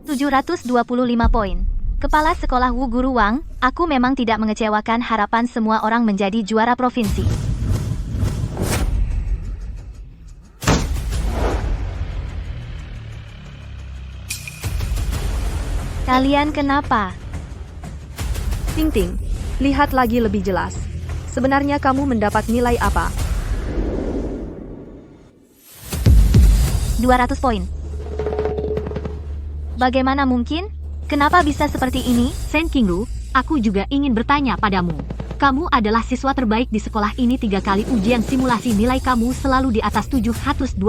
725 poin. Kepala Sekolah Wu Guru Wang, aku memang tidak mengecewakan harapan semua orang menjadi juara provinsi. Kalian kenapa? Ting Ting, lihat lagi lebih jelas. Sebenarnya kamu mendapat nilai apa? 200 poin. Bagaimana mungkin? Kenapa bisa seperti ini? Shen Qingru, aku juga ingin bertanya padamu. Kamu adalah siswa terbaik di sekolah ini 3 kali ujian simulasi nilai kamu selalu di atas 720.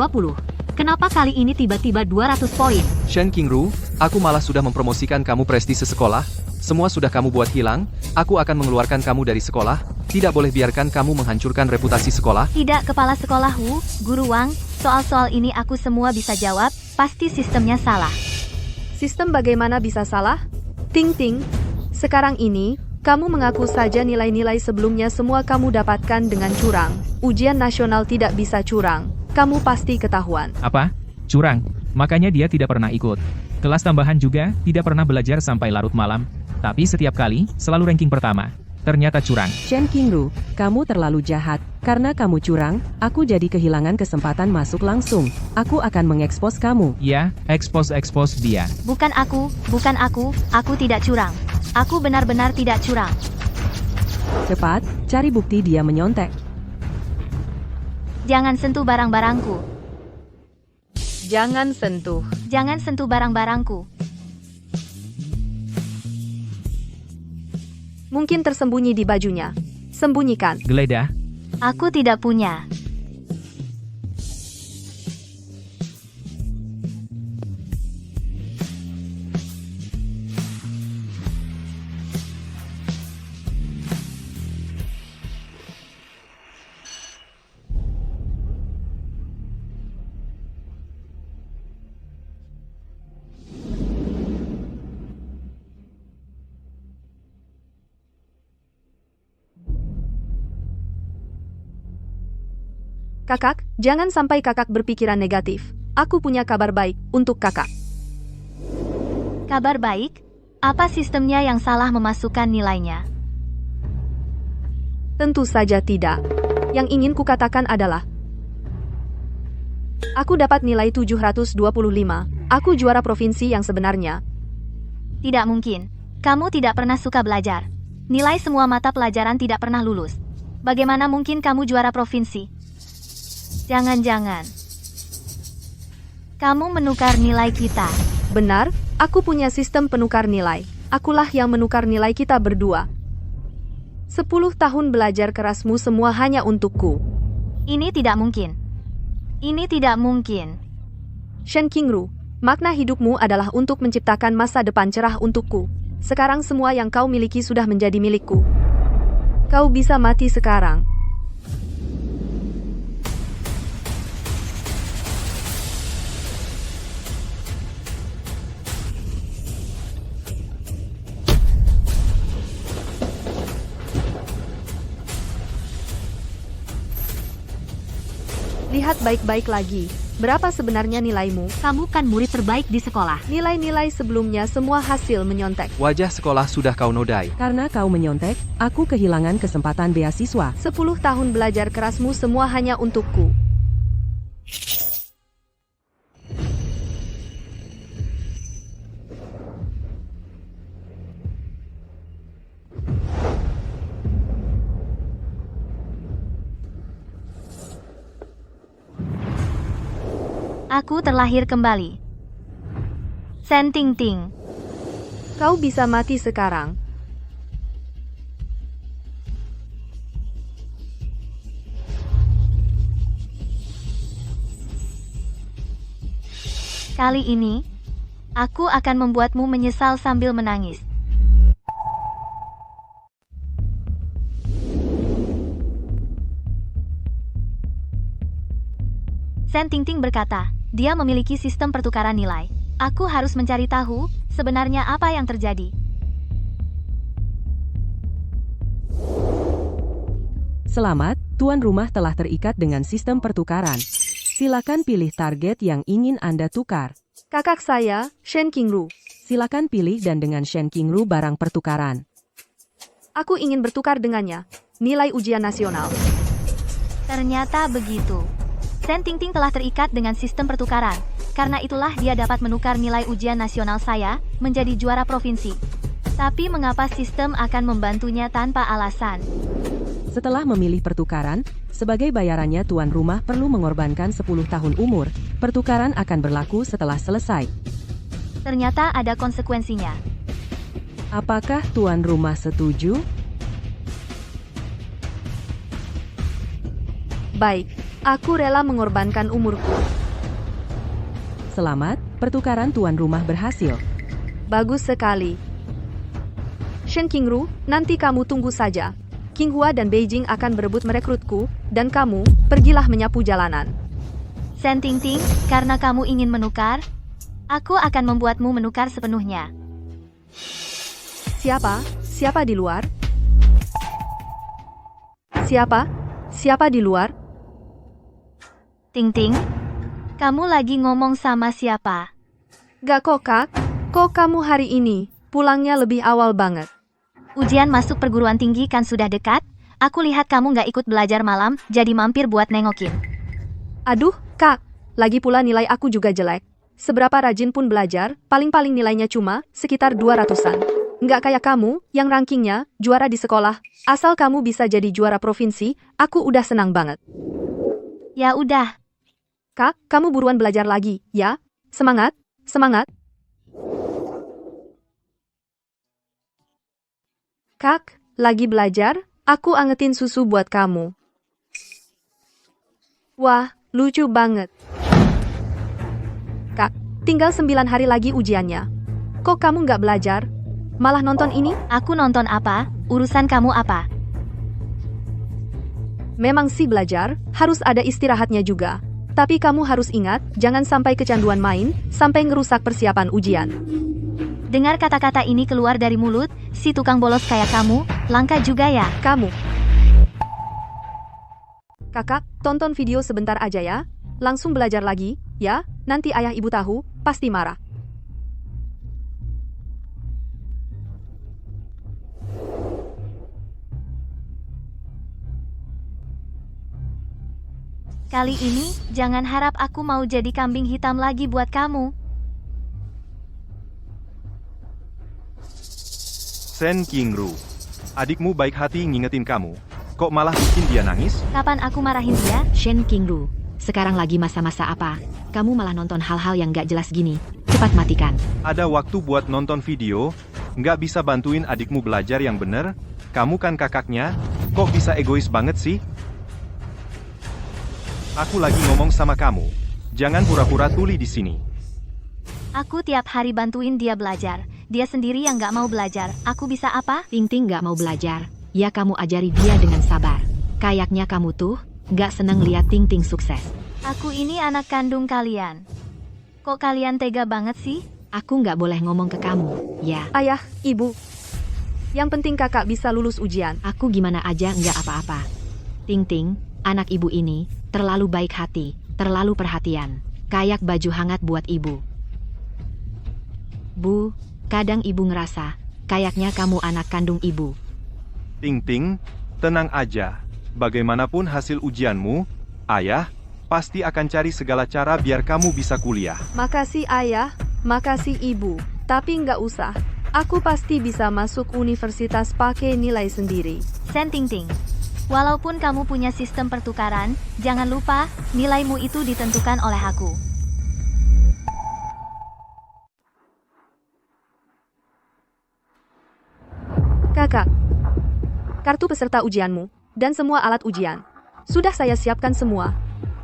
Kenapa kali ini tiba-tiba 200 poin? Shen Qingru, aku malah sudah mempromosikan kamu prestise sekolah. Semua sudah kamu buat hilang. Aku akan mengeluarkan kamu dari sekolah. Tidak boleh biarkan kamu menghancurkan reputasi sekolah. Tidak, Kepala Sekolah Wu, Guru Wang. Soal-soal ini aku semua bisa jawab. Pasti sistemnya salah. Sistem bagaimana bisa salah? Ting Ting, sekarang ini, kamu mengaku saja nilai-nilai sebelumnya semua kamu dapatkan dengan curang. Ujian nasional tidak bisa curang. Kamu pasti ketahuan. Apa? Curang. Makanya dia tidak pernah ikut. Kelas tambahan juga, tidak pernah belajar sampai larut malam. Tapi setiap kali, selalu ranking pertama. Ternyata curang. Shen Qingru, kamu terlalu jahat. Karena kamu curang, aku jadi kehilangan kesempatan masuk langsung. Aku akan mengekspos kamu. Ya, expose dia. Bukan aku tidak curang. Aku benar-benar tidak curang. Cepat, cari bukti dia menyontek. Jangan sentuh barang-barangku. Jangan sentuh. Jangan sentuh barang-barangku. Mungkin tersembunyi di bajunya. Sembunyikan. Geledah. Aku tidak punya. Kakak, jangan sampai kakak berpikiran negatif. Aku punya kabar baik untuk kakak. Kabar baik? Apa sistemnya yang salah memasukkan nilainya? Tentu saja tidak. Yang ingin kukatakan adalah, aku dapat nilai 725. Aku juara provinsi yang sebenarnya. Tidak mungkin. Kamu tidak pernah suka belajar. Nilai semua mata pelajaran tidak pernah lulus. Bagaimana mungkin kamu juara provinsi? Jangan-jangan kamu menukar nilai kita. Benar, aku punya sistem penukar nilai. Akulah yang menukar nilai kita berdua. 10 tahun belajar kerasmu semua hanya untukku. Ini tidak mungkin. Ini tidak mungkin. Shen Qingru, makna hidupmu adalah untuk menciptakan masa depan cerah untukku. Sekarang semua yang kau miliki sudah menjadi milikku. Kau bisa mati sekarang. Lihat baik-baik lagi. Berapa sebenarnya nilaimu? Kamu kan murid terbaik di sekolah. Nilai-nilai sebelumnya semua hasil menyontek. Wajah sekolah sudah kau nodai. Karena kau menyontek, aku kehilangan kesempatan beasiswa. 10 tahun belajar kerasmu semua hanya untukku. Aku terlahir kembali. Shen Ting Ting. Kau bisa mati sekarang. Kali ini, aku akan membuatmu menyesal sambil menangis. Shen Ting Ting berkata, dia memiliki sistem pertukaran nilai. Aku harus mencari tahu, sebenarnya apa yang terjadi. Selamat, tuan rumah telah terikat dengan sistem pertukaran. Silakan pilih target yang ingin Anda tukar. Kakak saya, Shen Qingru. Silakan pilih dan dengan Shen Qingru barang pertukaran. Aku ingin bertukar dengannya. Nilai ujian nasional. Ternyata begitu. Shen Tingting telah terikat dengan sistem pertukaran. Karena itulah dia dapat menukar nilai ujian nasional saya menjadi juara provinsi. Tapi mengapa sistem akan membantunya tanpa alasan? Setelah memilih pertukaran, sebagai bayarannya tuan rumah perlu mengorbankan 10 tahun umur. Pertukaran akan berlaku setelah selesai. Ternyata ada konsekuensinya. Apakah tuan rumah setuju? Baik, aku rela mengorbankan umurku. Selamat, pertukaran tuan rumah berhasil. Bagus sekali. Shen Qingru, nanti kamu tunggu saja. Qinghua dan Beijing akan berebut merekrutku, dan kamu, pergilah menyapu jalanan. Shen Tingting, karena kamu ingin menukar, aku akan membuatmu menukar sepenuhnya. Siapa? Siapa di luar? Siapa? Siapa di luar? Tingting, kamu lagi ngomong sama siapa? Gak kok, Kak. Kok kamu hari ini pulangnya lebih awal banget? Ujian masuk perguruan tinggi kan sudah dekat. Aku lihat kamu nggak ikut belajar malam, jadi mampir buat nengokin. Aduh, Kak. Lagi pula nilai aku juga jelek. Seberapa rajin pun belajar, paling-paling nilainya cuma sekitar 200-an. Nggak kayak kamu, yang rankingnya juara di sekolah. Asal kamu bisa jadi juara provinsi, aku udah senang banget. Ya udah, Kak, kamu buruan belajar lagi, ya? Semangat, semangat. Kak, lagi belajar? Aku angetin susu buat kamu. Wah, lucu banget. Kak, tinggal 9 hari lagi ujiannya. Kok kamu nggak belajar? Malah nonton ini? aku nonton apa? Urusan kamu apa? Memang sih belajar, harus ada istirahatnya juga. Tapi kamu harus ingat, jangan sampai kecanduan main, sampai ngerusak persiapan ujian. Dengar kata-kata ini keluar dari mulut, si tukang bolos kayak kamu, langka juga ya? Kamu. Kakak, tonton video sebentar aja ya. Langsung belajar lagi, ya. Nanti ayah ibu tahu, pasti marah. Kali ini, jangan harap aku mau jadi kambing hitam lagi buat kamu. Shen Qingru, adikmu baik hati ngingetin kamu. Kok malah bikin dia nangis? Kapan aku marahin dia? Shen Qingru, sekarang lagi masa-masa apa? Kamu malah nonton hal-hal yang gak jelas gini. Cepat matikan. Ada waktu buat nonton video, nggak bisa bantuin adikmu belajar yang bener? Kamu kan kakaknya, kok bisa egois banget sih? Aku lagi ngomong sama kamu. Jangan pura-pura tuli di sini. Aku tiap hari bantuin dia belajar. Dia sendiri yang gak mau belajar. Aku bisa apa? Tingting gak mau belajar. Ya kamu ajari dia dengan sabar. Kayaknya kamu tuh gak seneng lihat Tingting sukses. Aku ini anak kandung kalian. Kok kalian tega banget sih? Aku gak boleh ngomong ke kamu, ya. Ayah, ibu. Yang penting kakak bisa lulus ujian. Aku gimana aja nggak apa-apa. Tingting, anak ibu ini terlalu baik hati, terlalu perhatian. Kayak baju hangat buat ibu. Bu, kadang ibu ngerasa, kayaknya kamu anak kandung ibu. Tingting, tenang aja. Bagaimanapun hasil ujianmu, ayah pasti akan cari segala cara biar kamu bisa kuliah. Makasih ayah, makasih ibu. Tapi nggak usah. Aku pasti bisa masuk universitas pakai nilai sendiri. Shen Tingting, walaupun kamu punya sistem pertukaran, jangan lupa, nilaimu itu ditentukan oleh aku. Kakak, kartu peserta ujianmu, dan semua alat ujian. Sudah saya siapkan semua.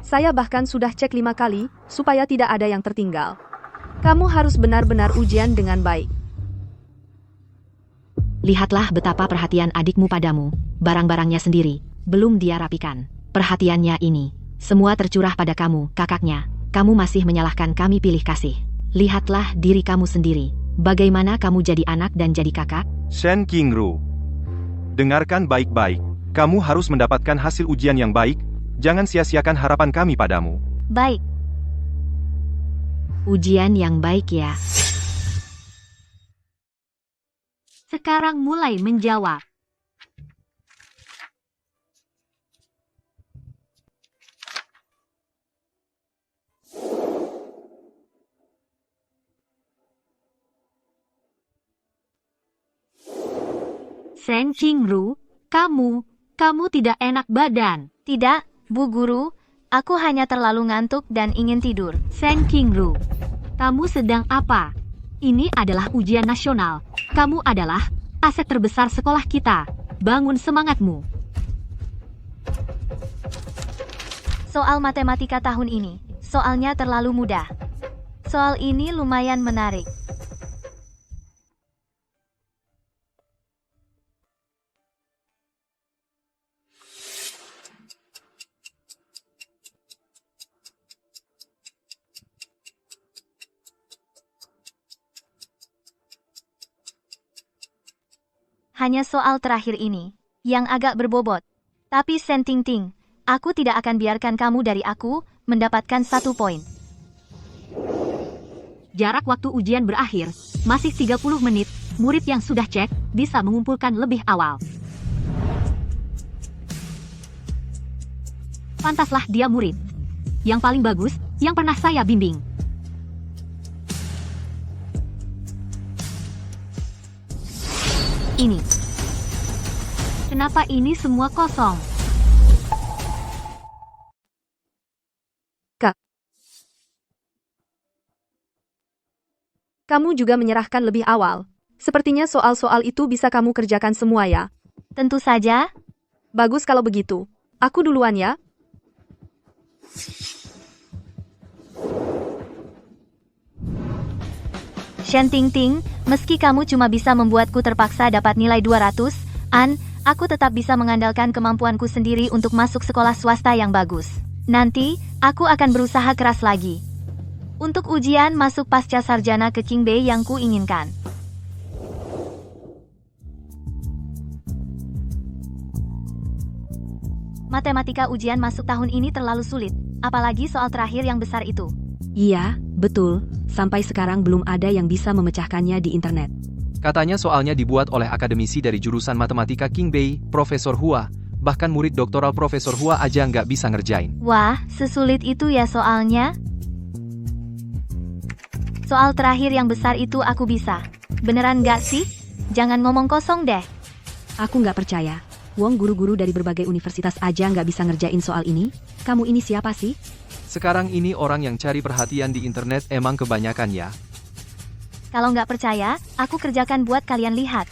Saya bahkan sudah cek 5 kali, supaya tidak ada yang tertinggal. Kamu harus benar-benar ujian dengan baik. Lihatlah betapa perhatian adikmu padamu, barang-barangnya sendiri, belum dia rapikan. Perhatiannya ini, semua tercurah pada kamu, kakaknya. Kamu masih menyalahkan kami pilih kasih. Lihatlah diri kamu sendiri. Bagaimana kamu jadi anak dan jadi kakak? Shen Qingru, dengarkan baik-baik. Kamu harus mendapatkan hasil ujian yang baik. Jangan sia-siakan harapan kami padamu. Baik. Ujian yang baik ya. Sekarang mulai menjawab. Seng Qingru, kamu tidak enak badan. Tidak, Bu Guru. Aku hanya terlalu ngantuk dan ingin tidur. Seng Qingru, kamu sedang apa? Ini adalah ujian nasional. Kamu adalah aset terbesar sekolah kita. Bangun semangatmu. Soal matematika tahun ini, soalnya terlalu mudah. Soal ini lumayan menarik. Hanya soal terakhir ini, yang agak berbobot. Tapi Sen Ting, aku tidak akan biarkan kamu dari aku mendapatkan 1 poin. Jarak waktu ujian berakhir, masih 30 menit. Murid yang sudah cek, bisa mengumpulkan lebih awal. Pantaslah dia murid yang paling bagus, yang pernah saya bimbing. Ini. Kenapa ini semua kosong? Kamu juga menyerahkan lebih awal. Sepertinya soal-soal itu bisa kamu kerjakan semua ya. Tentu saja. Bagus kalau begitu. Aku duluan ya. Shen Ting, meski kamu cuma bisa membuatku terpaksa dapat nilai 200-an, aku tetap bisa mengandalkan kemampuanku sendiri untuk masuk sekolah swasta yang bagus. Nanti, aku akan berusaha keras lagi. Untuk ujian masuk pasca sarjana ke Qingbei yang ku inginkan. Matematika ujian masuk tahun ini terlalu sulit, apalagi soal terakhir yang besar itu. Iya, betul. Sampai sekarang belum ada yang bisa memecahkannya di internet. Katanya soalnya dibuat oleh akademisi dari jurusan matematika Qingbei, Profesor Hua. Bahkan murid doktoral Profesor Hua aja nggak bisa ngerjain. Wah, sesulit itu ya soalnya? Soal terakhir yang besar itu aku bisa. Beneran nggak sih? Jangan ngomong kosong deh. Aku nggak percaya. Wong guru-guru dari berbagai universitas aja nggak bisa ngerjain soal ini. Kamu ini siapa sih? Sekarang ini orang yang cari perhatian di internet emang kebanyakan ya. Kalau nggak percaya, aku kerjakan buat kalian lihat.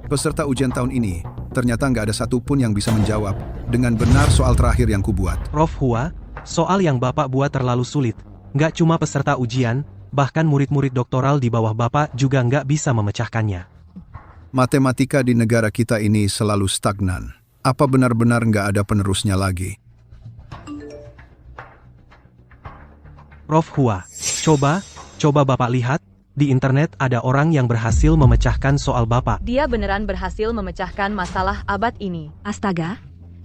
Peserta ujian tahun ini, ternyata nggak ada satupun yang bisa menjawab dengan benar soal terakhir yang kubuat. Prof. Hua, soal yang Bapak buat terlalu sulit. Nggak cuma peserta ujian, bahkan murid-murid doktoral di bawah Bapak juga nggak bisa memecahkannya. Matematika di negara kita ini selalu stagnan. Apa benar-benar nggak ada penerusnya lagi? Prof. Hua, coba Bapak lihat, di internet ada orang yang berhasil memecahkan soal Bapak. Dia beneran berhasil memecahkan masalah abad ini. Astaga,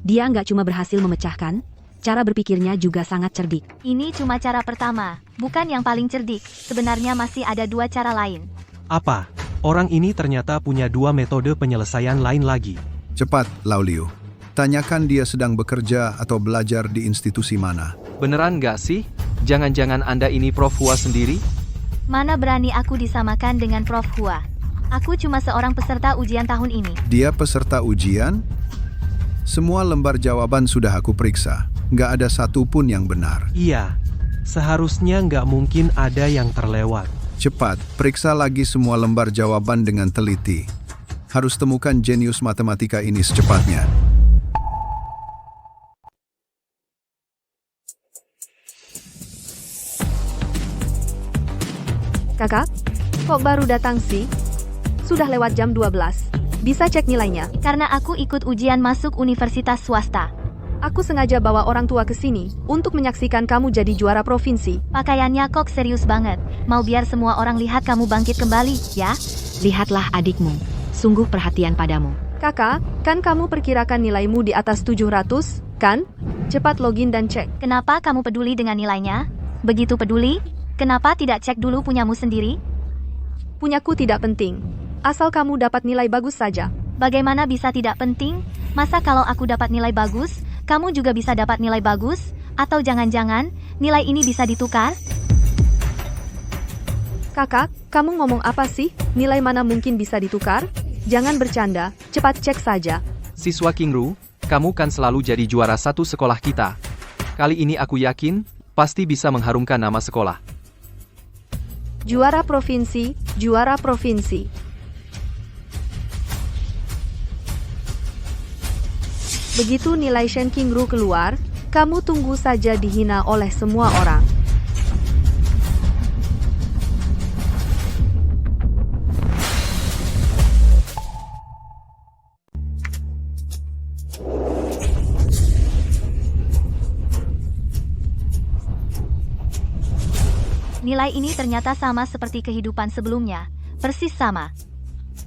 dia nggak cuma berhasil memecahkan, cara berpikirnya juga sangat cerdik. Ini cuma cara pertama, bukan yang paling cerdik. Sebenarnya masih ada 2 cara lain. Apa? Orang ini ternyata punya 2 metode penyelesaian lain lagi. Cepat, Lao Liu. Tanyakan dia sedang bekerja atau belajar di institusi mana. Beneran nggak sih? Jangan-jangan Anda ini Prof. Hua sendiri? Mana berani aku disamakan dengan Prof. Hua. Aku cuma seorang peserta ujian tahun ini. Dia peserta ujian? Semua lembar jawaban sudah aku periksa. Nggak ada satupun yang benar. Iya, seharusnya nggak mungkin ada yang terlewat. Cepat, periksa lagi semua lembar jawaban dengan teliti. Harus temukan jenius matematika ini secepatnya. Kakak, kok baru datang sih? Sudah lewat jam 12. Bisa cek nilainya. Karena aku ikut ujian masuk universitas swasta. Aku sengaja bawa orang tua ke sini untuk menyaksikan kamu jadi juara provinsi. Pakaiannya kok serius banget. Mau biar semua orang lihat kamu bangkit kembali, ya? Lihatlah adikmu. Sungguh perhatian padamu. Kakak, kan kamu perkirakan nilaimu di atas 700, kan? Cepat login dan cek. Kenapa kamu peduli dengan nilainya? Begitu peduli? Kenapa tidak cek dulu punyamu sendiri? Punyaku tidak penting. Asal kamu dapat nilai bagus saja. Bagaimana bisa tidak penting? Masa kalau aku dapat nilai bagus, kamu juga bisa dapat nilai bagus? Atau jangan-jangan, nilai ini bisa ditukar? Kakak, kamu ngomong apa sih? Nilai mana mungkin bisa ditukar? Jangan bercanda, cepat cek saja. Siswa Kingru, kamu kan selalu jadi juara satu sekolah kita. Kali ini aku yakin, pasti bisa mengharumkan nama sekolah. Juara provinsi, juara provinsi. Begitu nilai Shen Qingru keluar, kamu tunggu saja dihina oleh semua orang. Nilai ini ternyata sama seperti kehidupan sebelumnya. Persis sama.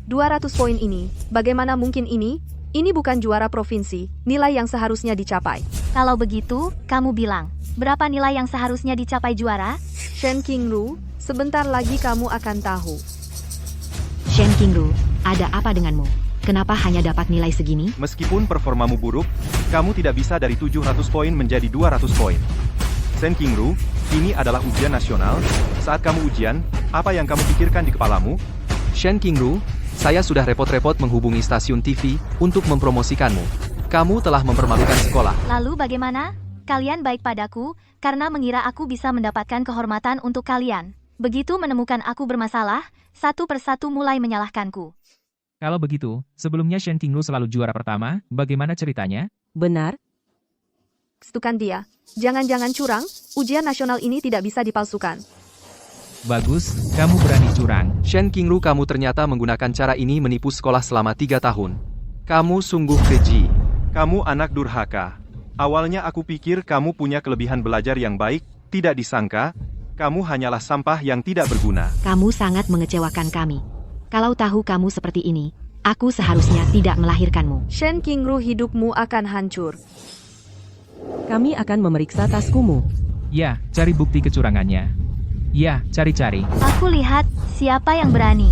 200 poin ini, bagaimana mungkin ini? Ini bukan juara provinsi, nilai yang seharusnya dicapai. Kalau begitu, kamu bilang, berapa nilai yang seharusnya dicapai juara? Shen Qingru, sebentar lagi kamu akan tahu. Shen Qingru, ada apa denganmu? Kenapa hanya dapat nilai segini? Meskipun performamu buruk, kamu tidak bisa dari 700 poin menjadi 200 poin. Shen Qingru, ini adalah ujian nasional. Saat kamu ujian, apa yang kamu pikirkan di kepalamu? Shen Qingru, saya sudah repot-repot menghubungi stasiun TV untuk mempromosikanmu. Kamu telah mempermalukan sekolah. Lalu bagaimana? Kalian baik padaku, karena mengira aku bisa mendapatkan kehormatan untuk kalian. Begitu menemukan aku bermasalah, satu persatu mulai menyalahkanku. Kalau begitu, sebelumnya Shen Qingru selalu juara pertama, bagaimana ceritanya? Benar? Stukan dia. Jangan-jangan curang, ujian nasional ini tidak bisa dipalsukan. Bagus, kamu berani curang. Shen Qingru, kamu ternyata menggunakan cara ini menipu sekolah selama 3 tahun. Kamu sungguh keji. Kamu anak durhaka. Awalnya aku pikir kamu punya kelebihan belajar yang baik, tidak disangka, kamu hanyalah sampah yang tidak berguna. Kamu sangat mengecewakan kami. Kalau tahu kamu seperti ini, aku seharusnya tidak melahirkanmu. Shen Qingru, hidupmu akan hancur. Kami akan memeriksa taskumu. Ya, cari bukti kecurangannya. Ya, cari-cari. Aku lihat, siapa yang berani.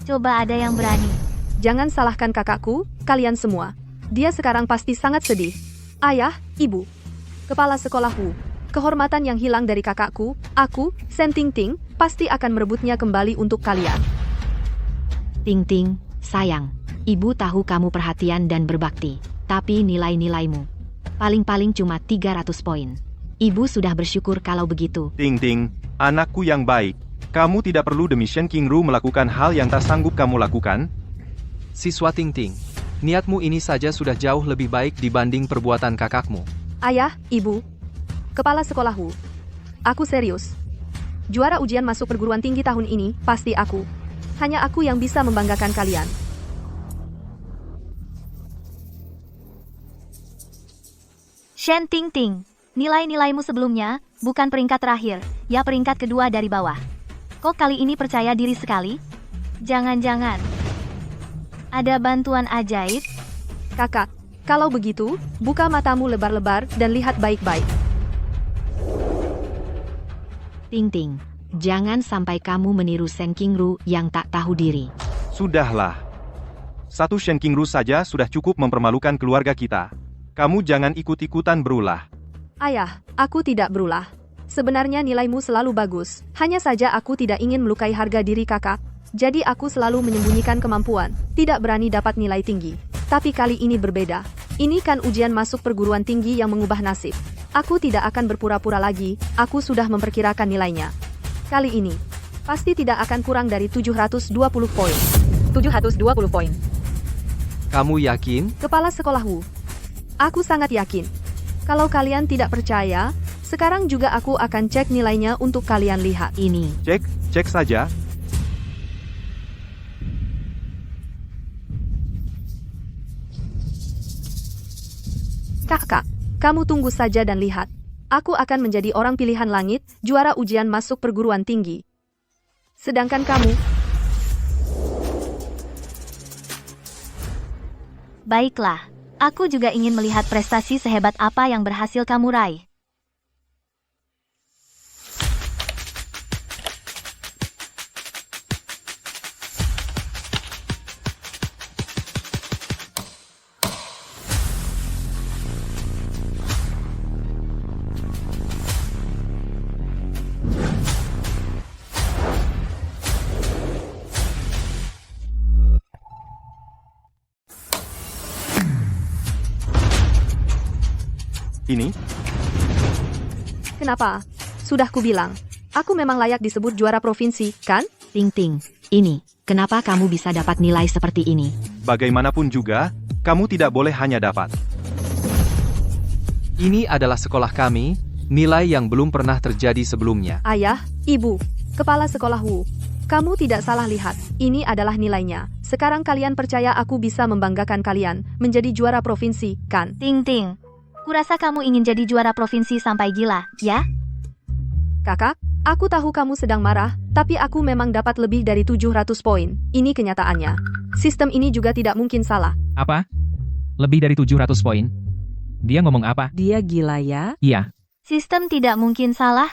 Coba ada yang berani. Jangan salahkan kakakku, kalian semua. Dia sekarang pasti sangat sedih. Ayah, ibu, kepala sekolah Wu. Kehormatan yang hilang dari kakakku, aku, Shen Tingting, pasti akan merebutnya kembali untuk kalian. Ting-ting, sayang. Ibu tahu kamu perhatian dan berbakti. Tapi nilai-nilaimu paling-paling cuma 300 poin. Ibu sudah bersyukur kalau begitu. Ting-ting, anakku yang baik. Kamu tidak perlu demi Shen Qingru melakukan hal yang tak sanggup kamu lakukan. Siswa Ting-ting, niatmu ini saja sudah jauh lebih baik dibanding perbuatan kakakmu. Ayah, ibu, kepala sekolah Wu. Aku serius. Juara ujian masuk perguruan tinggi tahun ini, pasti aku. Hanya aku yang bisa membanggakan kalian. Shen Tingting, nilai-nilaimu sebelumnya, bukan peringkat terakhir, ya peringkat kedua dari bawah. Kok kali ini percaya diri sekali? Jangan-jangan ada bantuan ajaib? Kakak, kalau begitu, buka matamu lebar-lebar dan lihat baik-baik. Ting-ting, jangan sampai kamu meniru Shen Qingru yang tak tahu diri. Sudahlah. Satu Shen Qingru saja sudah cukup mempermalukan keluarga kita. Kamu jangan ikut-ikutan berulah. Ayah, aku tidak berulah. Sebenarnya nilaimu selalu bagus. Hanya saja aku tidak ingin melukai harga diri kakak. Jadi aku selalu menyembunyikan kemampuan. Tidak berani dapat nilai tinggi. Tapi kali ini berbeda. Ini kan ujian masuk perguruan tinggi yang mengubah nasib. Aku tidak akan berpura-pura lagi. Aku sudah memperkirakan nilainya. Kali ini, pasti tidak akan kurang dari 720 poin. 720 poin. Kamu yakin? Kepala sekolah Wu. Aku sangat yakin. Kalau kalian tidak percaya, sekarang juga aku akan cek nilainya untuk kalian lihat. Ini. Cek saja. Kakak, kamu tunggu saja dan lihat. Aku akan menjadi orang pilihan langit, juara ujian masuk perguruan tinggi. Sedangkan kamu... Baiklah. Aku juga ingin melihat prestasi sehebat apa yang berhasil kamu raih. Ini, Kenapa? Sudah kubilang. Aku memang layak disebut juara provinsi, kan? Ting Ting, ini, kenapa kamu bisa dapat nilai seperti ini? bagaimanapun juga, kamu tidak boleh hanya dapat. Ini adalah sekolah kami, nilai yang belum pernah terjadi sebelumnya. Ayah, ibu, kepala sekolah Wu. Kamu tidak salah lihat. Ini adalah nilainya. Sekarang kalian percaya aku bisa membanggakan kalian, menjadi juara provinsi, kan? Ting Ting, kurasa kamu ingin jadi juara provinsi sampai gila, ya? Kakak, aku tahu kamu sedang marah, tapi aku memang dapat lebih dari 700 poin. Ini kenyataannya. Sistem ini juga tidak mungkin salah. Apa? Lebih dari 700 poin? Dia ngomong apa? Dia gila ya? Iya. Sistem tidak mungkin salah,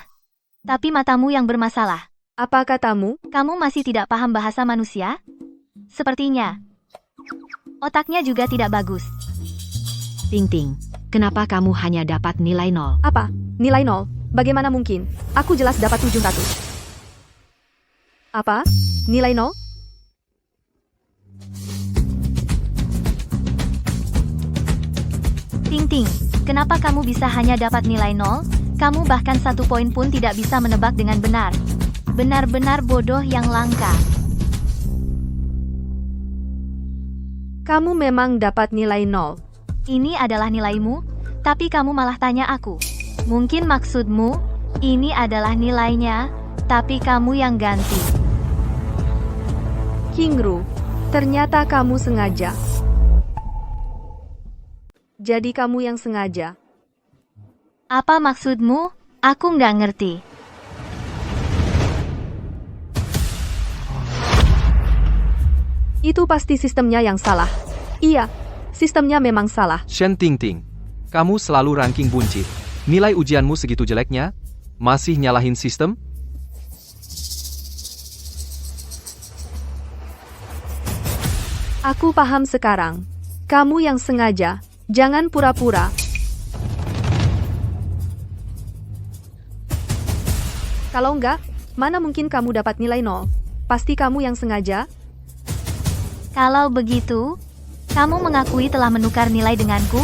tapi matamu yang bermasalah. Apa katamu? Kamu masih tidak paham bahasa manusia? Sepertinya. Otaknya juga tidak bagus. Ting Ting, kenapa kamu hanya dapat nilai 0? Apa? Nilai 0? Bagaimana mungkin? Aku jelas dapat 700. Apa? Nilai 0? Ting Ting, kenapa kamu bisa hanya dapat nilai 0? Kamu bahkan 1 poin pun tidak bisa menebak dengan benar. Benar-benar bodoh yang langka. Kamu memang dapat nilai 0. Ini adalah nilaimu, tapi kamu malah tanya aku. Mungkin maksudmu, ini adalah nilainya, tapi kamu yang ganti. Kingru, ternyata kamu sengaja. Jadi kamu yang sengaja. Apa maksudmu? Aku nggak ngerti. Itu pasti sistemnya yang salah. Iya, sistemnya memang salah. Shen Ting Ting, kamu selalu ranking buncit. Nilai ujianmu segitu jeleknya? Masih nyalahin sistem? Aku paham sekarang. Kamu yang sengaja. Jangan pura-pura. Kalau enggak, mana mungkin kamu dapat nilai 0? Pasti kamu yang sengaja. Kalau begitu, kamu mengakui telah menukar nilai denganku?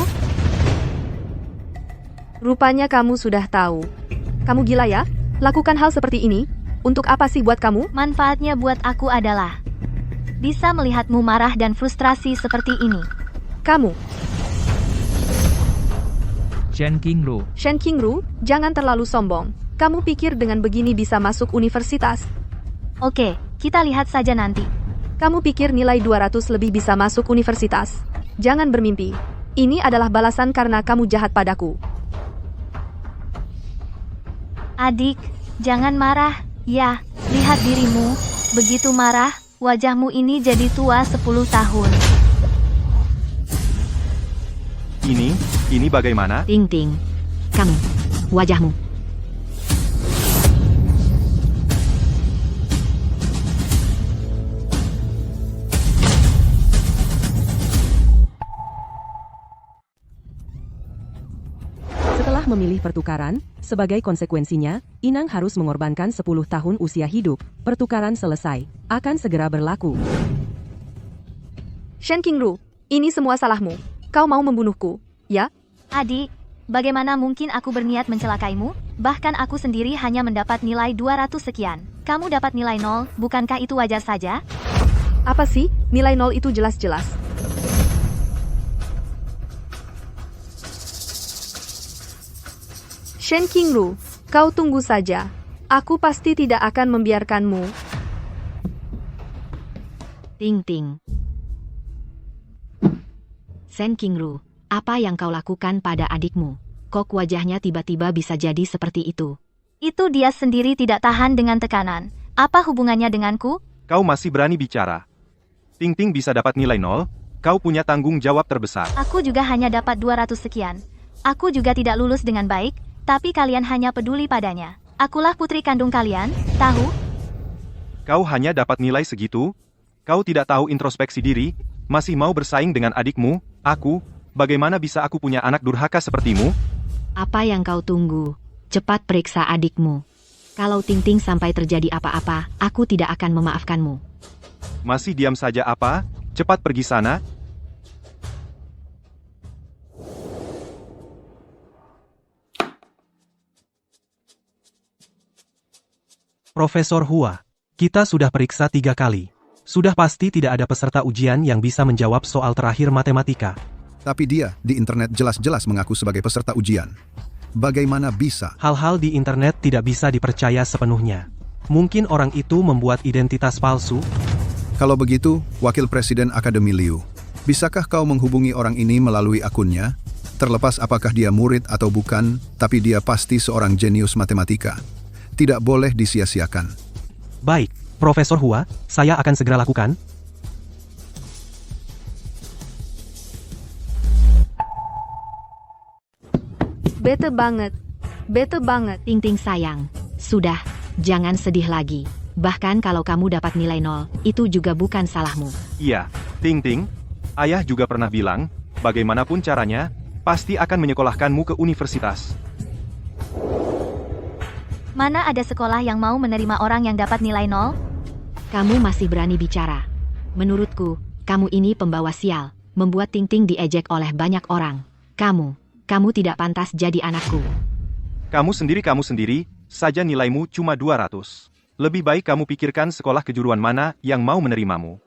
Rupanya kamu sudah tahu. Kamu gila ya? Lakukan hal seperti ini? Untuk apa sih buat kamu? Manfaatnya buat aku adalah bisa melihatmu marah dan frustrasi seperti ini. Kamu, Shen Qingru. Shen Qingru, jangan terlalu sombong. Kamu pikir dengan begini bisa masuk universitas? Oke, kita lihat saja nanti. Kamu pikir nilai 200 lebih bisa masuk universitas? Jangan bermimpi. Ini adalah balasan karena kamu jahat padaku. Adik, jangan marah. Ya, lihat dirimu. Begitu marah, wajahmu ini jadi tua 10 tahun. Ini bagaimana? Ting Ting, kamu, wajahmu. Setelah memilih pertukaran, sebagai konsekuensinya, Inang harus mengorbankan 10 tahun usia hidup. Pertukaran selesai, akan segera berlaku. Shen Qingru, ini semua salahmu. Kau mau membunuhku, ya? Adik, bagaimana mungkin aku berniat mencelakaimu? Bahkan aku sendiri hanya mendapat nilai 200 sekian. Kamu dapat nilai 0, bukankah itu wajar saja? Apa sih? Nilai 0 itu jelas-jelas. Shen Qingru, kau tunggu saja. Aku pasti tidak akan membiarkanmu. Ting Ting. Shen Qingru, apa yang kau lakukan pada adikmu? Kok wajahnya tiba-tiba bisa jadi seperti itu? Itu dia sendiri tidak tahan dengan tekanan. Apa hubungannya denganku? Kau masih berani bicara. Ting Ting bisa dapat nilai 0, Kau punya tanggung jawab terbesar. Aku juga hanya dapat 200 sekian. Aku juga tidak lulus dengan baik, tapi kalian hanya peduli padanya. Akulah putri kandung kalian, tahu? Kau hanya dapat nilai segitu? Kau tidak tahu introspeksi diri, masih mau bersaing dengan adikmu, aku? Bagaimana bisa aku punya anak durhaka sepertimu? Apa yang kau tunggu? Cepat periksa adikmu. Kalau Ting-Ting sampai terjadi apa-apa, aku tidak akan memaafkanmu. Masih diam saja apa? Cepat pergi sana. Profesor Hua, kita sudah periksa 3 kali. Sudah pasti tidak ada peserta ujian yang bisa menjawab soal terakhir matematika. Tapi dia di internet jelas-jelas mengaku sebagai peserta ujian. Bagaimana bisa? Hal-hal di internet tidak bisa dipercaya sepenuhnya. Mungkin orang itu membuat identitas palsu. Kalau begitu, Wakil Presiden Akademi Liu, bisakah kau menghubungi orang ini melalui akunnya? Terlepas apakah dia murid atau bukan, tapi dia pasti seorang jenius matematika. Tidak boleh disia-siakan. Baik, Profesor Hua, saya akan segera lakukan. Bete banget. Bete banget. Ting-Ting sayang, sudah, jangan sedih lagi. Bahkan kalau kamu dapat nilai 0, itu juga bukan salahmu. Iya, Ting-Ting, ayah juga pernah bilang, bagaimanapun caranya, pasti akan menyekolahkanmu ke universitas. Mana ada sekolah yang mau menerima orang yang dapat nilai 0? Kamu masih berani bicara. Menurutku, kamu ini pembawa sial, membuat Ting-Ting diejek oleh banyak orang. Kamu tidak pantas jadi anakku. Kamu sendiri saja nilaimu cuma 200. Lebih baik kamu pikirkan sekolah kejuruan mana yang mau menerimamu.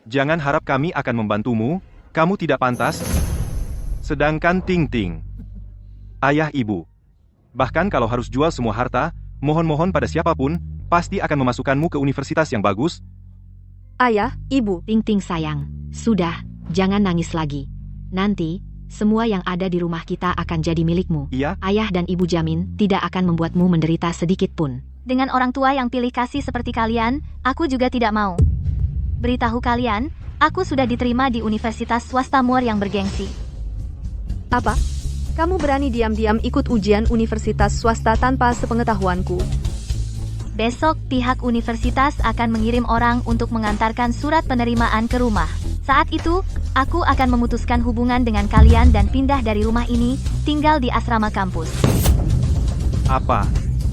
Jangan harap kami akan membantumu, kamu tidak pantas. Sedangkan Ting-Ting, ayah ibu, bahkan kalau harus jual semua harta, mohon-mohon pada siapapun, pasti akan memasukkanmu ke universitas yang bagus. Ayah, ibu. Ting-Ting sayang, sudah, jangan nangis lagi. Nanti, semua yang ada di rumah kita akan jadi milikmu. Iya? Ayah dan ibu jamin tidak akan membuatmu menderita sedikit pun. Dengan orang tua yang pilih kasih seperti kalian, aku juga tidak mau. Beritahu kalian, aku sudah diterima di universitas swasta Moore yang bergengsi. Apa? Kamu berani diam-diam ikut ujian universitas swasta tanpa sepengetahuanku? Besok, pihak universitas akan mengirim orang untuk mengantarkan surat penerimaan ke rumah. Saat itu, aku akan memutuskan hubungan dengan kalian dan pindah dari rumah ini, tinggal di asrama kampus. Apa?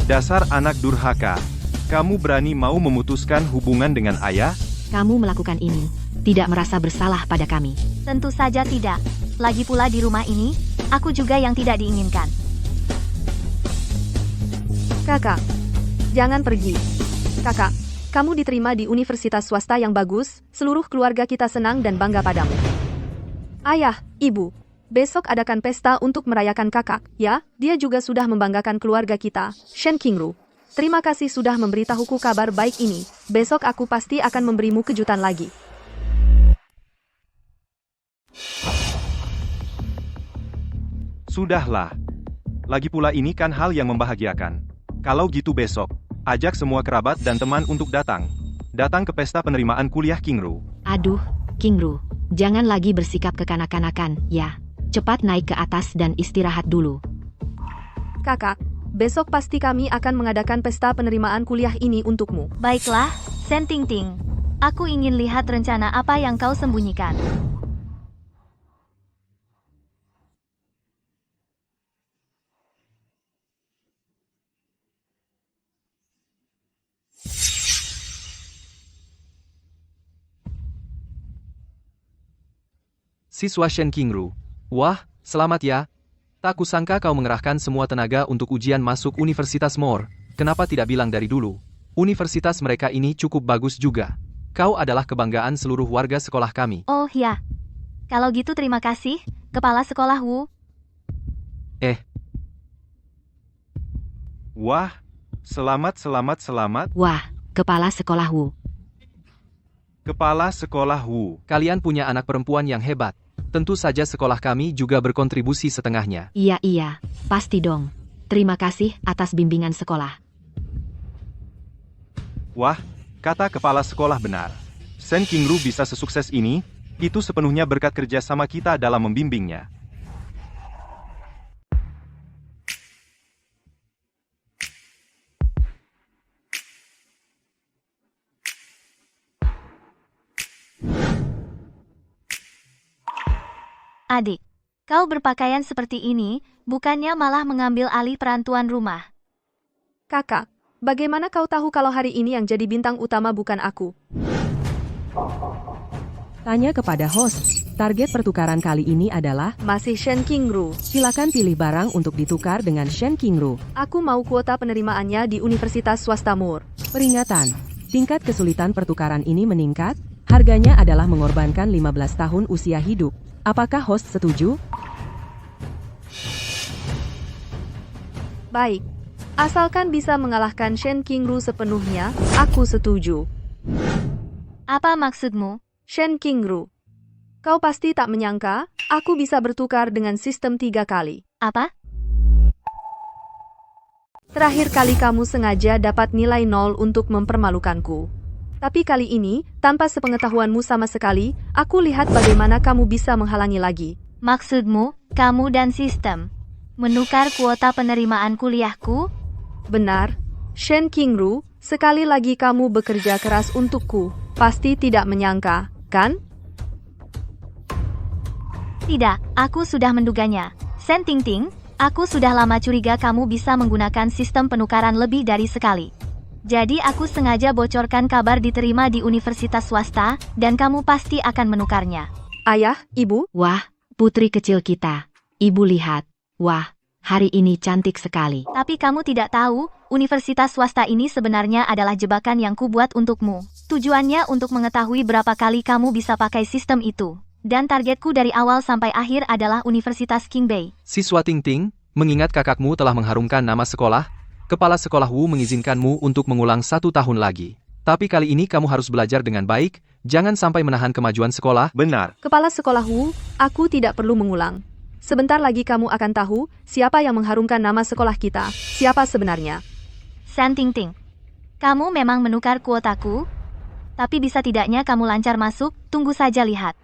Dasar anak durhaka. Kamu berani mau memutuskan hubungan dengan ayah? Kamu melakukan ini, tidak merasa bersalah pada kami. Tentu saja tidak. Lagi pula di rumah ini, aku juga yang tidak diinginkan. Kakak, jangan pergi. Kakak, kamu diterima di universitas swasta yang bagus, seluruh keluarga kita senang dan bangga padamu. Ayah, ibu, besok adakan pesta untuk merayakan kakak, ya? Dia juga sudah membanggakan keluarga kita, Shen Qingru. Terima kasih sudah memberitahuku kabar baik ini. Besok aku pasti akan memberimu kejutan lagi. Sudahlah. Lagi pula ini kan hal yang membahagiakan. Kalau gitu besok, ajak semua kerabat dan teman untuk datang. Datang ke pesta penerimaan kuliah Qingru. Aduh, Qingru, jangan lagi bersikap kekanak-kanakan, ya. Cepat naik ke atas dan istirahat dulu. Kakak, besok pasti kami akan mengadakan pesta penerimaan kuliah ini untukmu. Baiklah, Shen Ting-Ting. Aku ingin lihat rencana apa yang kau sembunyikan. Siswa Shen Qingru. Wah, selamat ya. Tak kusangka kau mengerahkan semua tenaga untuk ujian masuk Universitas Moore. Kenapa tidak bilang dari dulu? Universitas mereka ini cukup bagus juga. Kau adalah kebanggaan seluruh warga sekolah kami. Oh ya. Kalau gitu terima kasih, Kepala Sekolah Wu. Wah, selamat. Wah, Kepala Sekolah Wu. Kepala Sekolah Wu. Kalian punya anak perempuan yang hebat. Tentu saja sekolah kami juga berkontribusi setengahnya. Iya, pasti dong. Terima kasih atas bimbingan sekolah. Wah, kata kepala sekolah benar. Shen Qingru bisa sesukses ini, Itu sepenuhnya berkat kerja sama kita dalam membimbingnya. Adik, kau berpakaian seperti ini, bukannya malah mengambil alih peran tuan rumah. Kakak, bagaimana kau tahu kalau hari ini yang jadi bintang utama bukan aku? Tanya kepada host. Target pertukaran kali ini adalah, Masih Shen Qingru. silakan pilih barang untuk ditukar dengan Shen Qingru. Aku mau kuota penerimaannya di Universitas Swasta Moore. Peringatan, tingkat kesulitan pertukaran ini meningkat, harganya adalah mengorbankan 15 tahun usia hidup. Apakah host setuju? Baik. Asalkan bisa mengalahkan Shen Qingru sepenuhnya, aku setuju. Apa maksudmu? Shen Qingru. Kau pasti tak menyangka, aku bisa bertukar dengan sistem 3 kali. Apa? Terakhir kali kamu sengaja dapat nilai 0 untuk mempermalukanku. Tapi kali ini, tanpa sepengetahuanmu sama sekali, aku lihat bagaimana kamu bisa menghalangi lagi. Maksudmu, kamu dan sistem menukar kuota penerimaan kuliahku? Benar. Shen Qingru, sekali lagi kamu bekerja keras untukku. Pasti tidak menyangka, kan? Tidak, aku sudah menduganya. Shen Tingting, aku sudah lama curiga kamu bisa menggunakan sistem penukaran lebih dari sekali. Jadi aku sengaja bocorkan kabar diterima di universitas swasta, dan kamu pasti akan menukarnya. Ayah, ibu, Wah, putri kecil kita. Ibu lihat. Wah, hari ini cantik sekali. Tapi kamu tidak tahu, universitas swasta ini sebenarnya adalah jebakan yang kubuat untukmu. Tujuannya untuk mengetahui berapa kali kamu bisa pakai sistem itu. Dan targetku dari awal sampai akhir adalah Universitas Qingbei. Siswa Tingting, mengingat kakakmu telah mengharumkan nama sekolah, kepala sekolah Wu mengizinkanmu untuk mengulang 1 tahun lagi. Tapi kali ini kamu harus belajar dengan baik, jangan sampai menahan kemajuan sekolah. Benar. kepala sekolah Wu, aku tidak perlu mengulang. Sebentar lagi kamu akan tahu siapa yang mengharumkan nama sekolah kita, siapa sebenarnya. Shen Tingting, kamu memang menukar kuotaku? Tapi bisa tidaknya kamu lancar masuk, tunggu saja lihat.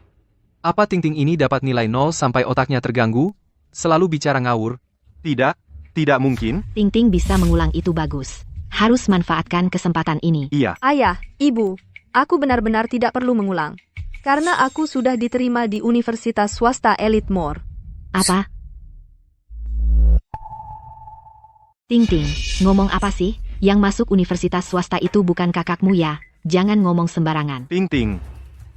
Apa Tingting ini dapat nilai 0 sampai otaknya terganggu? Selalu bicara ngawur. Tidak, tidak mungkin. Tingting bisa mengulang itu bagus. Harus manfaatkan kesempatan ini. Iya. Ayah, ibu, aku benar-benar tidak perlu mengulang. Karena aku sudah diterima di Universitas Swasta Elite Moore. Apa? Tingting, ngomong apa sih? Yang masuk universitas swasta itu bukan kakakmu ya? Jangan ngomong sembarangan. Tingting.